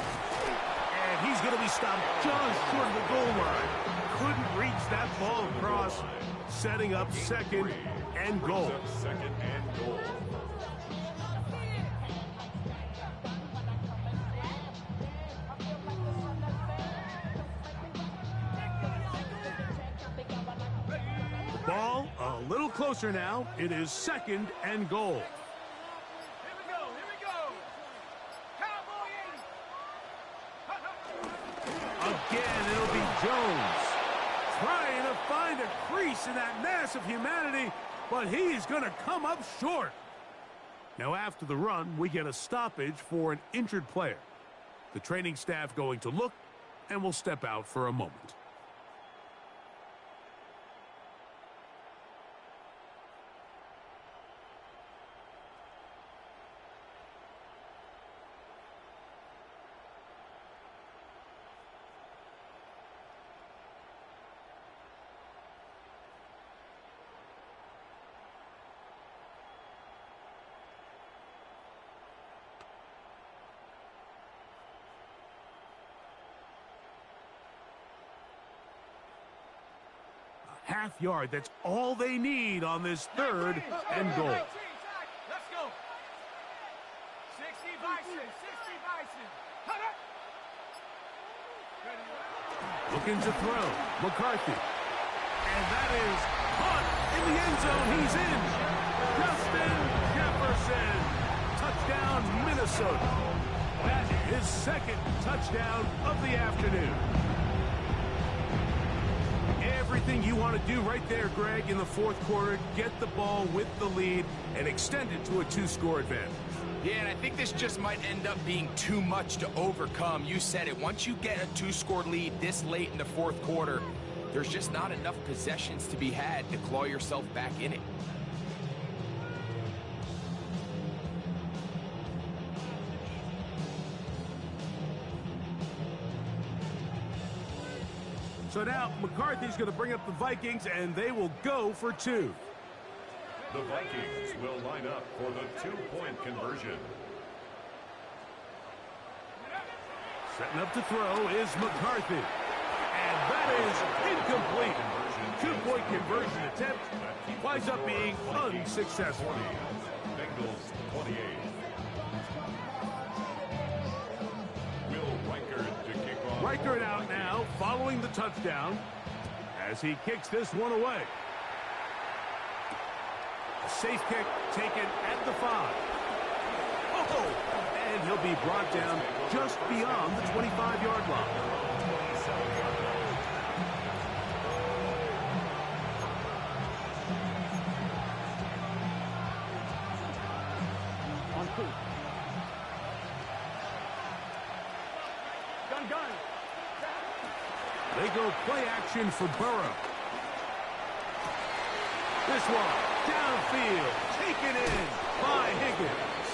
And he's going to be stopped just short of the goal line. Couldn't reach that ball across, setting up 2nd and goal. 2nd and goal. Ball a little closer now. It is 2nd and goal. Here we go, here we go. Cowboy 80. Again, it'll be Jones. Trying to find a crease in that mass of humanity, but he's going to come up short. Now, after the run, we get a stoppage for an injured player. The training staff going to look, and will step out for a moment. Half yard, that's all they need on this 3rd and goal. Let's go. 60 Bison, 60 Bison. Looking to throw, McCarthy. And that is caught in the end zone. He's in. Justin Jefferson. Touchdown, Minnesota. That is 2nd touchdown of the afternoon. Everything you want to do right there, Greg, in the 4th quarter, get the ball with the lead and extend it to a 2-score advantage. Yeah, and I think this just might end up being too much to overcome. You said it. Once you get a 2-score lead this late in the 4th quarter, there's just not enough possessions to be had to claw yourself back in it. So now McCarthy's going to bring up the Vikings, and they will go for 2. The Vikings will line up for the 2-point conversion. Setting up to throw is McCarthy. And that is incomplete. two-point conversion attempt winds up being unsuccessful. Bengals 28. Will Reichard to kick off. Reichard out now following the touchdown as he kicks this one away. A safe kick taken at the 5. Oh, and he'll be brought down just beyond the 25-yard line. Gun. They go play action for Burrow. This one, downfield, taken in by Higgins.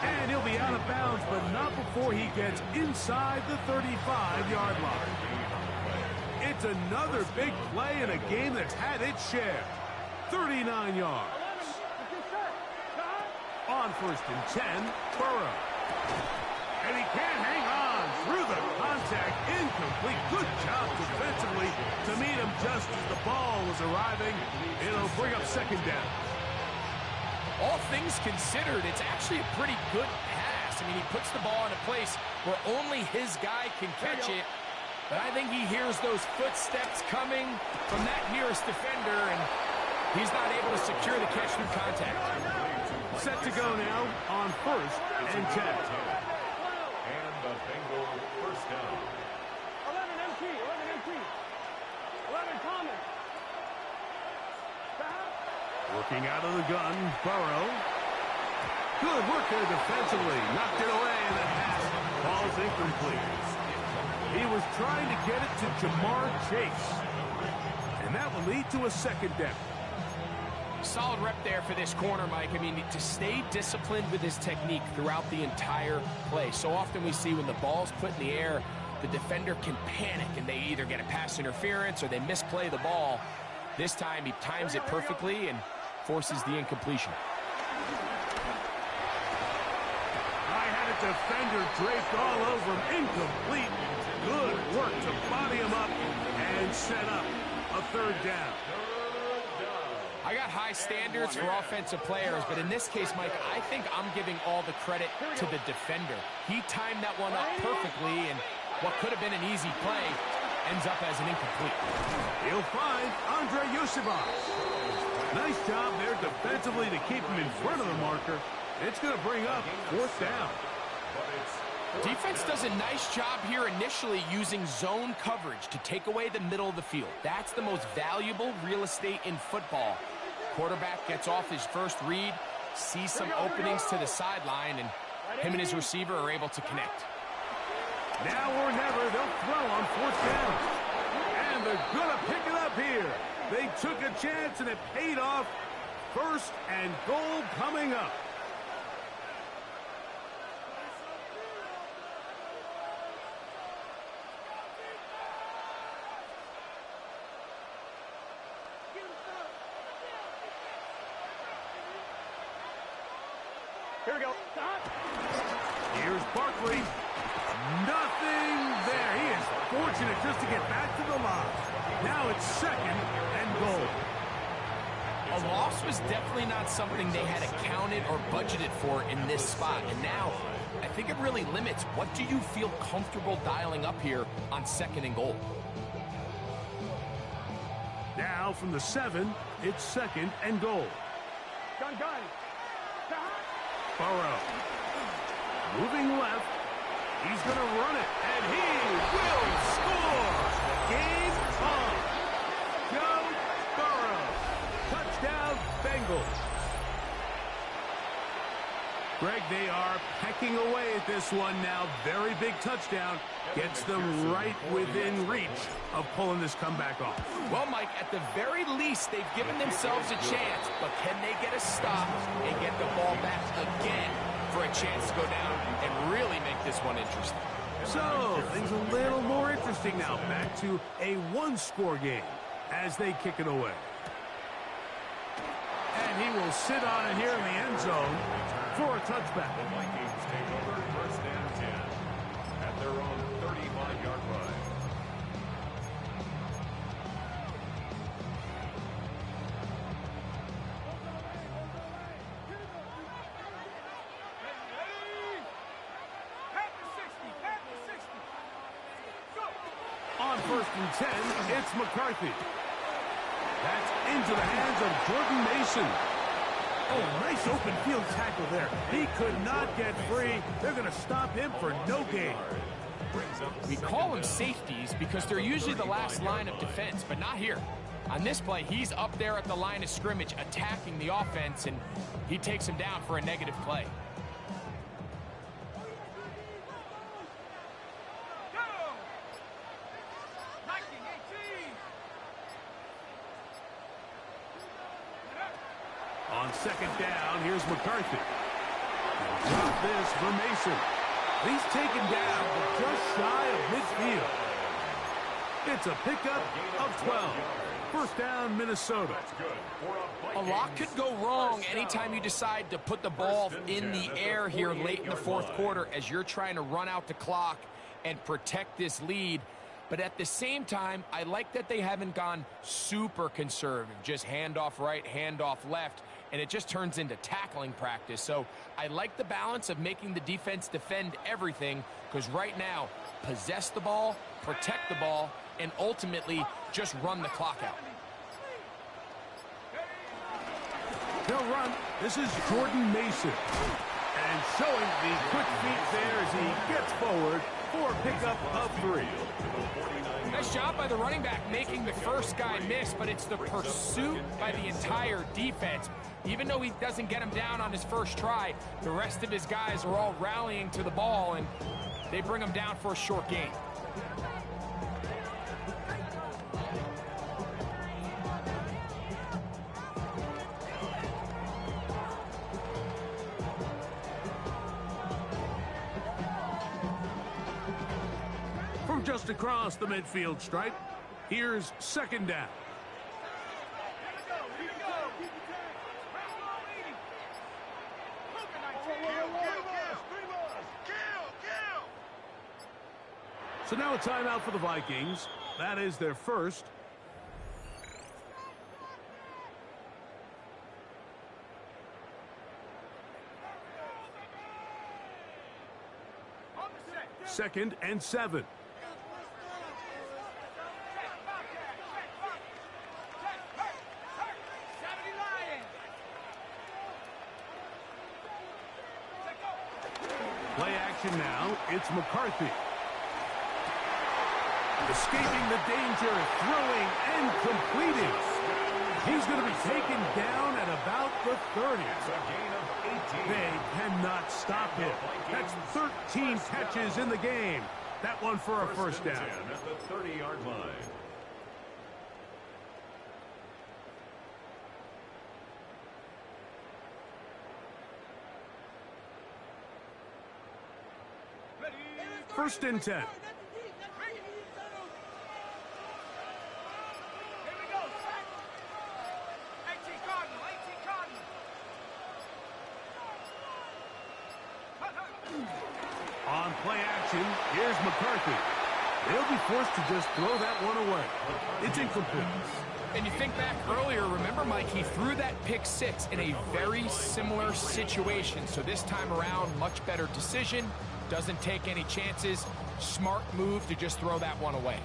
And he'll be out of bounds, but not before he gets inside the 35-yard line. It's another big play in a game that's had its share. 39 yards. On 1st and 10, Burrow. And he can't hang on through the contact. Incomplete. Good job defensively to meet him just as the ball was arriving. It'll bring up 2nd down. All things considered, it's actually a pretty good pass. I mean, he puts the ball in a place where only his guy can catch it. But I think he hears those footsteps coming from that nearest defender, and he's not able to secure the catch through contact. Set to go now on 1st and 10. And the Bengal 1st down. 11 MT. 11 common. Working out of the gun, Burrow. Good work there defensively. Knocked it away, and the pass falls incomplete. He was trying to get it to Jamar Chase. And that will lead to a 2nd down. Solid rep there for this corner, Mike. I mean, to stay disciplined with his technique throughout the entire play. So often we see when the ball's put in the air, the defender can panic, and they either get a pass interference or they misplay the ball. This time he times it perfectly and forces the incompletion. I had a defender draped all over him. Incomplete. Good work to body him up and set up a 3rd down. I got high standards for offensive players, but in this case, Mike, I think I'm giving all the credit to the defender. He timed that one up perfectly, and what could have been an easy play ends up as an incomplete. He'll find Andre Yosibas. Nice job there defensively to keep him in front of the marker. It's going to bring up 4th down. Defense does a nice job here initially using zone coverage to take away the middle of the field. That's the most valuable real estate in football. Quarterback gets off his first read, sees some openings to the sideline, and him and his receiver are able to connect. Now or never, they'll throw on 4th down. And they're going to pick it up here. They took a chance, and it paid off. 1st and goal coming up. Here we go. Here's Barkley. Nothing there. He is fortunate just to get back to the line. Now it's 2nd and goal. A loss was definitely not something they had accounted or budgeted for in this spot. And now, I think it really limits what do you feel comfortable dialing up here on 2nd and goal. Now from the 7, it's 2nd and goal. Gun. Burrow. Moving left. He's going to run it, and he will score. Game on. Joe Burrow. Touchdown, Bengals. Greg, they are pecking away at this one now. Very big touchdown. Gets them right within reach of pulling this comeback off. Well, Mike, at the very least, they've given themselves a chance, but can they get a stop and get the ball back again for a chance to go down and really make this one interesting? So, things a little more interesting now. Back to a one-score game as they kick it away. And he will sit on it here in the end zone for a touchback. The Vikings take over 1st and 10 at their own 35-yard line. and 10, it's McCarthy. That's into the hands of Jordan Mason. Oh, nice open field tackle there. He could not get free. They're going to stop him for no gain. We call them safeties because they're usually the last line of defense, but not here. On this play, he's up there at the line of scrimmage attacking the offense, and he takes him down for a negative play. On second down, here's McCarthy. He'll drop this for Mason. He's taken down but just shy of midfield. It's a pickup of 12. First down, Minnesota. A lot could go wrong anytime you decide to put the ball in the air here late in the fourth quarter as you're trying to run out the clock and protect this lead. But at the same time, I like that they haven't gone super conservative, just handoff right, handoff left, and it just turns into tackling practice. So I like the balance of making the defense defend everything, because right now, possess the ball, protect the ball, and ultimately just run the clock out. They'll run. This is Jordan Mason. And showing the quick feet there as he gets forward for a pickup of 3. Nice job by the running back making the first guy miss, but it's the pursuit by the entire defense. Even though he doesn't get him down on his first try, the rest of his guys are all rallying to the ball, and they bring him down for a short gain. From just across the midfield stripe, here's second down. So now a timeout for the Vikings. That is their first. Second and 7. Play action now. It's McCarthy. Escaping the danger, throwing and completing. He's going to be taken down at about the 30. They cannot stop him. That's 13 catches in the game. That one for a first down. At the 30-yard line. First and 10. On play action, here's McCarthy. They'll be forced to just throw that one away. It's incomplete. And you think back earlier, remember, Mike, he threw that pick 6 in a very similar situation. So this time around, much better decision. Doesn't take any chances. Smart move to just throw that one away.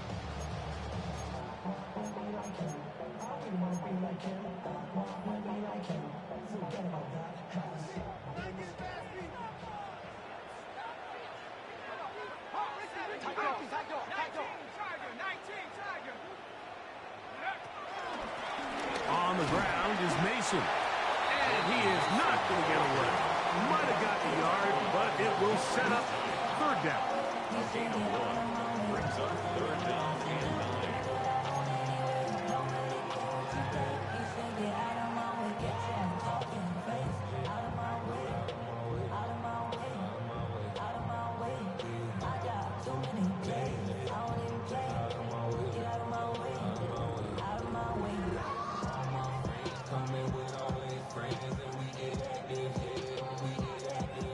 On the ground is Mason. And he is not going to get away. Might have got the yard, but it will set up third down. A gain of 1 brings up third down and 9.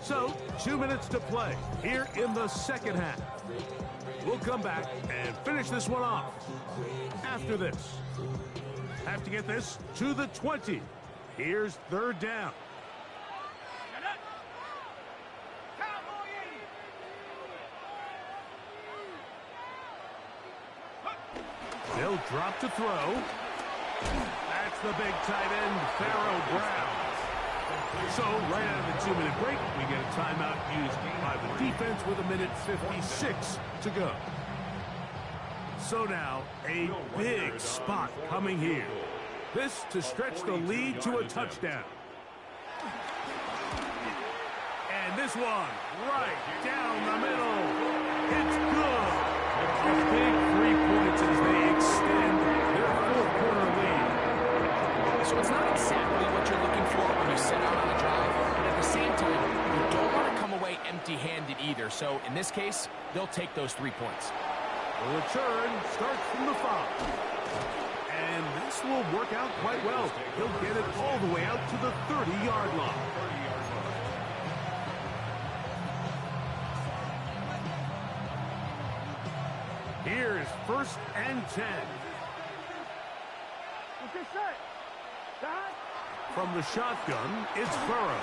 So, 2 minutes to play here in the second half. We'll come back and finish this one off after this. Have to get this to the 20. Here's third down. Drop to throw. That's the big tight end, Pharaoh Brown. So, right out of the 2-minute break, we get a timeout used by the defense with 1:56 to go. So now, a big spot coming here. This to stretch the lead to a touchdown. And this one, right down the middle. It's good. A big 3 points as they extend their fourth-quarter lead. So it's not exactly what you're looking for when you set out on a drive, but at the same time, you don't want to come away empty-handed either. So in this case, they'll take those 3 points. The return starts from the 5. And this will work out quite well. He'll get it all the way out to the 30-yard line. Here's 1st and 10. From the shotgun, it's Burrow.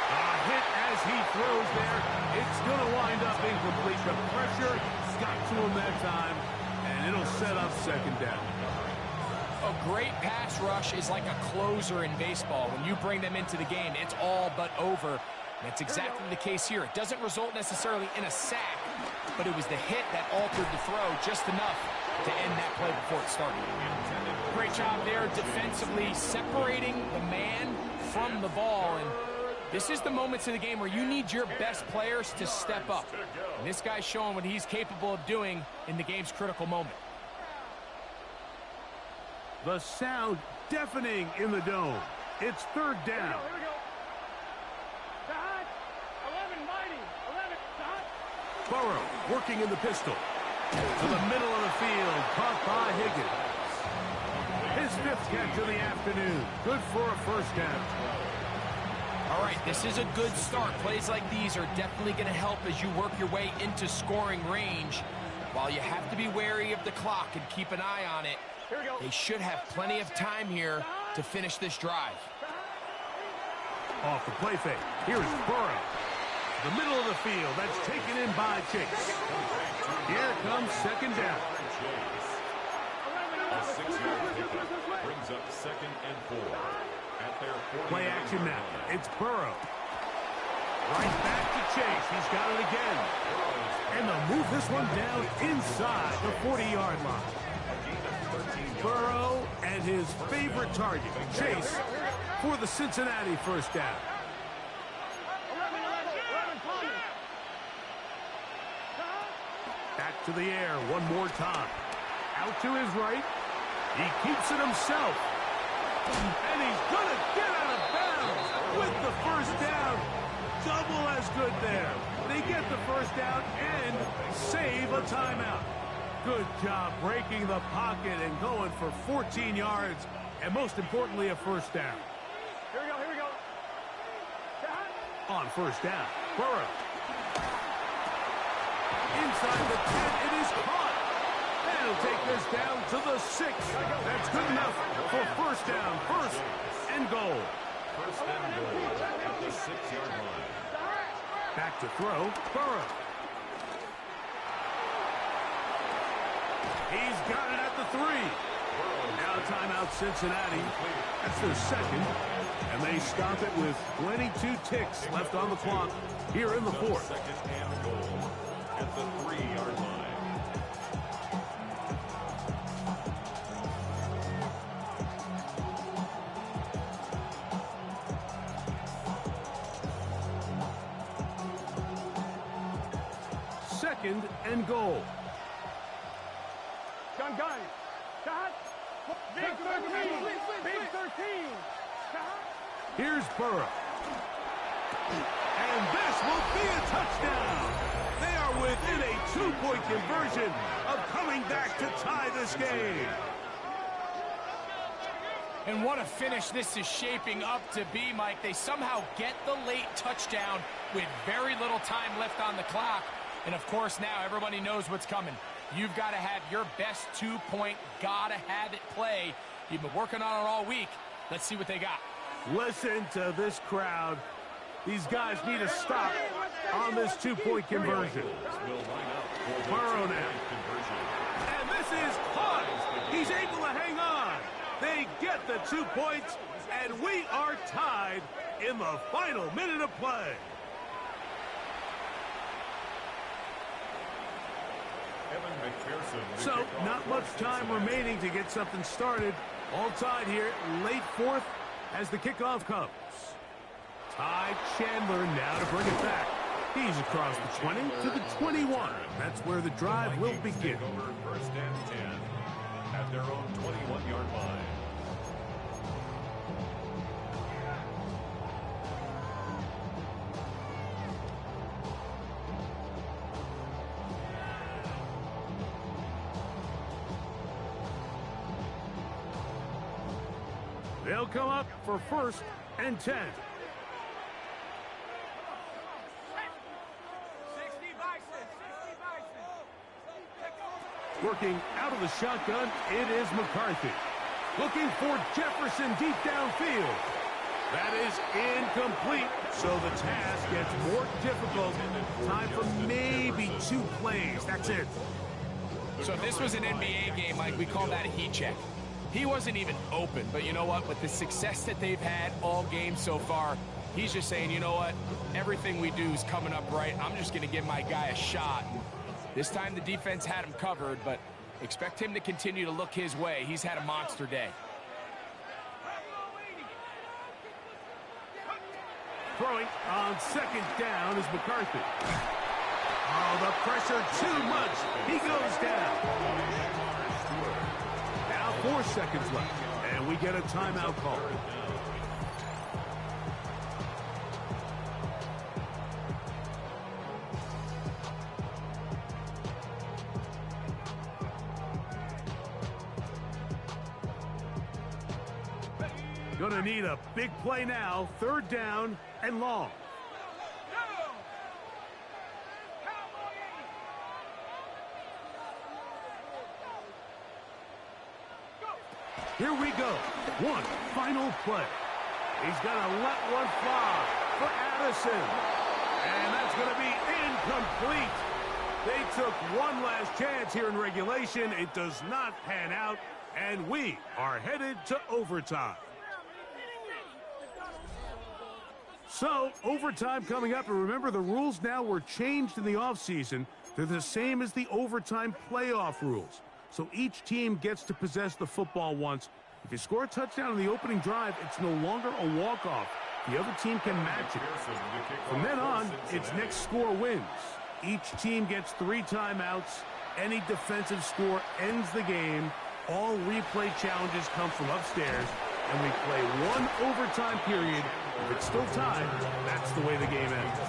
A hit as he throws there. It's going to wind up incomplete. The pressure got to him that time, and it'll set up 2nd down. A great pass rush is like a closer in baseball. When you bring them into the game, it's all but over. That's exactly the case here. It doesn't result necessarily in a sack, but it was the hit that altered the throw just enough to end that play before it started. Great job there defensively, separating the man from the ball. And this is the moments in the game where you need your best players to step up. And this guy's showing what he's capable of doing in the game's critical moment. The sound deafening in the dome. It's 3rd down. Burrow working in the pistol. To the middle of the field, caught by Higgins. His 5th catch of the afternoon. Good for a 1st down. All right, this is a good start. Plays like these are definitely going to help as you work your way into scoring range. While you have to be wary of the clock and keep an eye on it, they should have plenty of time here to finish this drive. Off the play fake. Here's Burrow. The middle of the field. That's taken in by Chase. Here comes 2nd down. A 6-yard pickup brings up 2nd and 4. At their 40. Play action now. It's Burrow. Right back to Chase. He's got it again. And they'll move this one down inside the 40-yard line. Burrow and his favorite target, Chase, for the Cincinnati 1st down. Back to the air one more time. Out to his right. He keeps it himself. And he's going to get out of bounds with the 1st down. Double as good there. They get the 1st down and save a timeout. Good job breaking the pocket and going for 14 yards. And most importantly, a 1st down. Here we go. On 1st down, Burrow. Inside the 10, it is caught. And he'll take this down to the 6. That's good enough for 1st down, 1st and goal. 1st and goal at the 6-yard line. Back to throw, Burrow. He's got it at the 3. Now timeout Cincinnati. That's their 2nd. And they stop it with 22 ticks left on the clock here in the 4th. 2nd and goal at the 3-yard line. Second and goal. Gun. Shot. Big 13. Big 13. Shot. Here's Burrow. And this will be a touchdown. They are within a 2-point conversion of coming back to tie this game. And what a finish this is shaping up to be, Mike. They somehow get the late touchdown with very little time left on the clock. And, of course, now everybody knows what's coming. You've got to have your best 2-point, gotta-have-it play. You've been working on it all week. Let's see what they got. Listen to this crowd. These guys need a stop on this 2-point conversion. Burrow now. And this is caught. He's able to hang on. They get the 2 points, and we are tied in the final minute of play. So, not much time remaining to get something started. All tied here, late fourth as the kickoff comes. Ty Chandler now to bring it back. He's across the 20 to the 21. That's where the drive will begin. First and 10 at their own 21-yard line. They'll come up for first and 10. Working out of the shotgun, it is McCarthy. Looking for Jefferson deep downfield. That is incomplete, so the task gets more difficult. Time for maybe 2 plays. That's it. So if this was an NBA game, Mike, we call that a heat check. He wasn't even open, but you know what? With the success that they've had all game so far, he's just saying, you know what? Everything we do is coming up right. I'm just going to give my guy a shot. This time the defense had him covered, but expect him to continue to look his way. He's had a monster day. Throwing on second down is McCarthy. Oh, the pressure too much. He goes down. Now 4 seconds left, and we get a timeout call. Gonna need a big play now. 3rd down and long. Here we go. One final play. He's gonna let one fly for Addison. And that's gonna be incomplete. They took one last chance here in regulation. It does not pan out, and we are headed to overtime. So, overtime coming up, and remember the rules now were changed in the offseason. They're the same as the overtime playoff rules. So each team gets to possess the football once. If you score a touchdown on the opening drive, it's no longer a walk-off. The other team can match it. From then on, it's next score wins. Each team gets 3 timeouts. Any defensive score ends the game. All replay challenges come from upstairs, and we play 1 overtime period. If it's still tied, that's the way the game ends.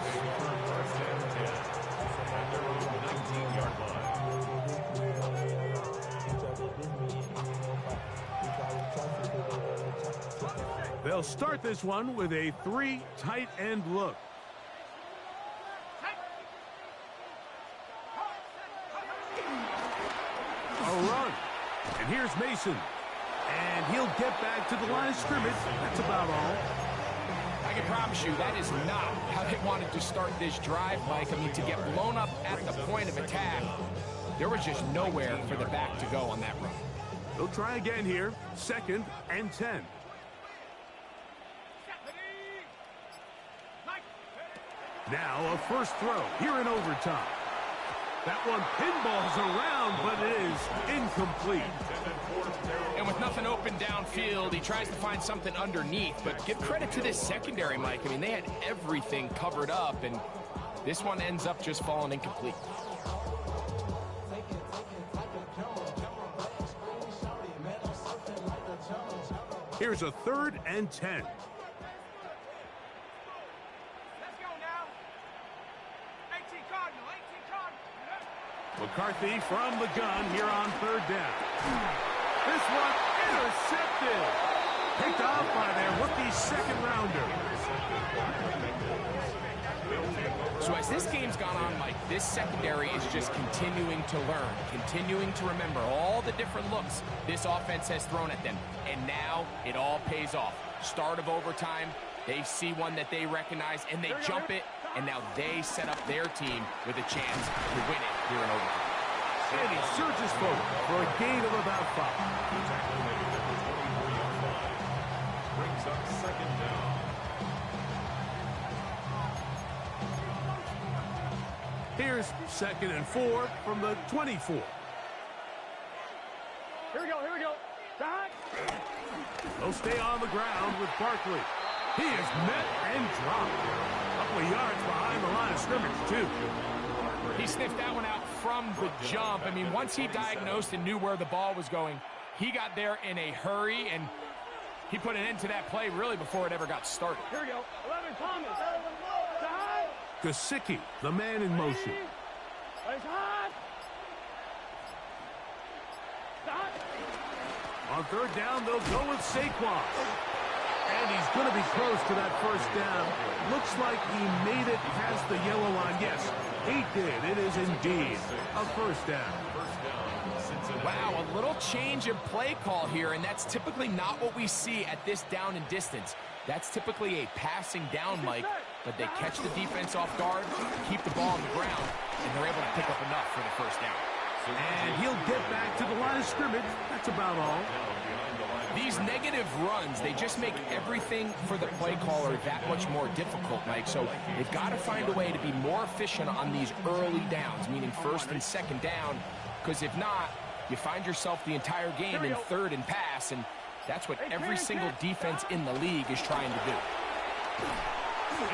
They'll start this one with a 3 tight end look. A run. And here's Mason. And he'll get back to the line of scrimmage. That's about all. I can promise you that is not how they wanted to start this drive, Mike. I mean, to get blown up at the point of attack, there was just nowhere for the back to go on that run. They'll try again here. 2nd and 10. Now a first throw here in overtime. That one pinballs around, but it is incomplete. And with nothing open downfield, he tries to find something underneath. But give credit to this secondary, Mike. I mean, they had everything covered up, and this one ends up just falling incomplete. Here's a 3rd and 10. McCarthy from the gun here on 3rd down. This one intercepted. Picked off by their rookie 2nd rounder. So as this game's gone on, Mike, this secondary is just continuing to learn, continuing to remember all the different looks this offense has thrown at them. And now it all pays off. Start of overtime, they see one that they recognize, and they jump it. And now they set up their team with a chance to win it here in overtime. And he surges forward for a gain of about 5. Tackle made at the 24-yard line. Brings up second down. Here's 2nd and 4 from the 24. Here we go, here we go. Time. They'll stay on the ground with Barkley. He is met and dropped. A couple of yards behind the line of scrimmage, too. He sniffed that one out from the jump. I mean, once he diagnosed and knew where the ball was going, he got there in a hurry, and he put an end to that play really before it ever got started. Here we go. 11, Thomas. Time. Gesicki, the man in motion. It's hot. Stop. On 3rd down, they'll go with Saquon. And he's going to be close to that 1st down. Looks like he made it past the yellow line. Yes, he did. It is indeed a 1st down. Wow, a little change of play call here, and that's typically not what we see at this down and distance. That's typically a passing down, Mike, but they catch the defense off guard, keep the ball on the ground, and they're able to pick up enough for the 1st down. And he'll get back to the line of scrimmage. That's about all. These negative runs, they just make everything for the play caller that much more difficult, Mike. So they've got to find a way to be more efficient on these early downs, meaning 1st and 2nd down, because if not, you find yourself the entire game in 3rd and pass, and that's what every single defense in the league is trying to do.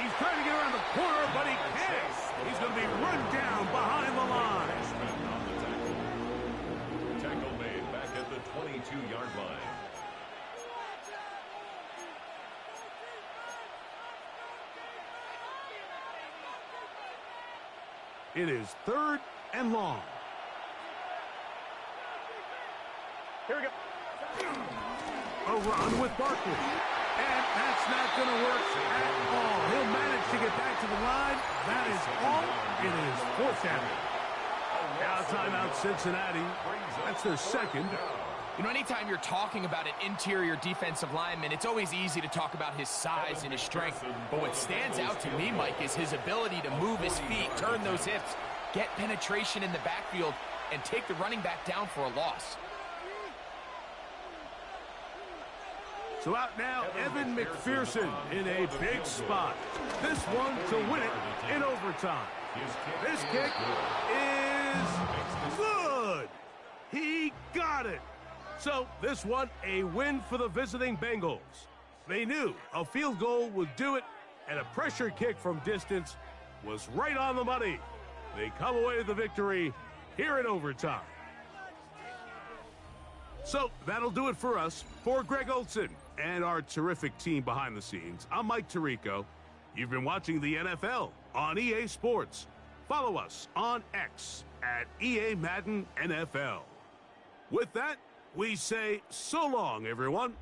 He's trying to get around the corner, but he can't. He's going to be run down behind the line. Tackle made back at the 22-yard line. It is 3rd and long. Here we go. A run with Barkley. And that's not going to work at all. He'll manage to get back to the line. That is all. It is 4th down. Now timeout Cincinnati. That's their 2nd. You know, anytime you're talking about an interior defensive lineman, it's always easy to talk about his size and his strength. But what stands out to me, Mike, is his ability to move his feet, turn those hips, get penetration in the backfield, and take the running back down for a loss. So out now, Evan McPherson in a big spot. This one to win it in overtime. This kick is good. He got it. So this one, a win for the visiting Bengals. They knew a field goal would do it, and a pressure kick from distance was right on the money. They come away with the victory here in overtime. So that'll do it for us. For Greg Olson and our terrific team behind the scenes, I'm Mike Tirico. You've been watching the NFL on EA Sports. Follow us on X at EA Madden NFL. With that, we say so long, everyone.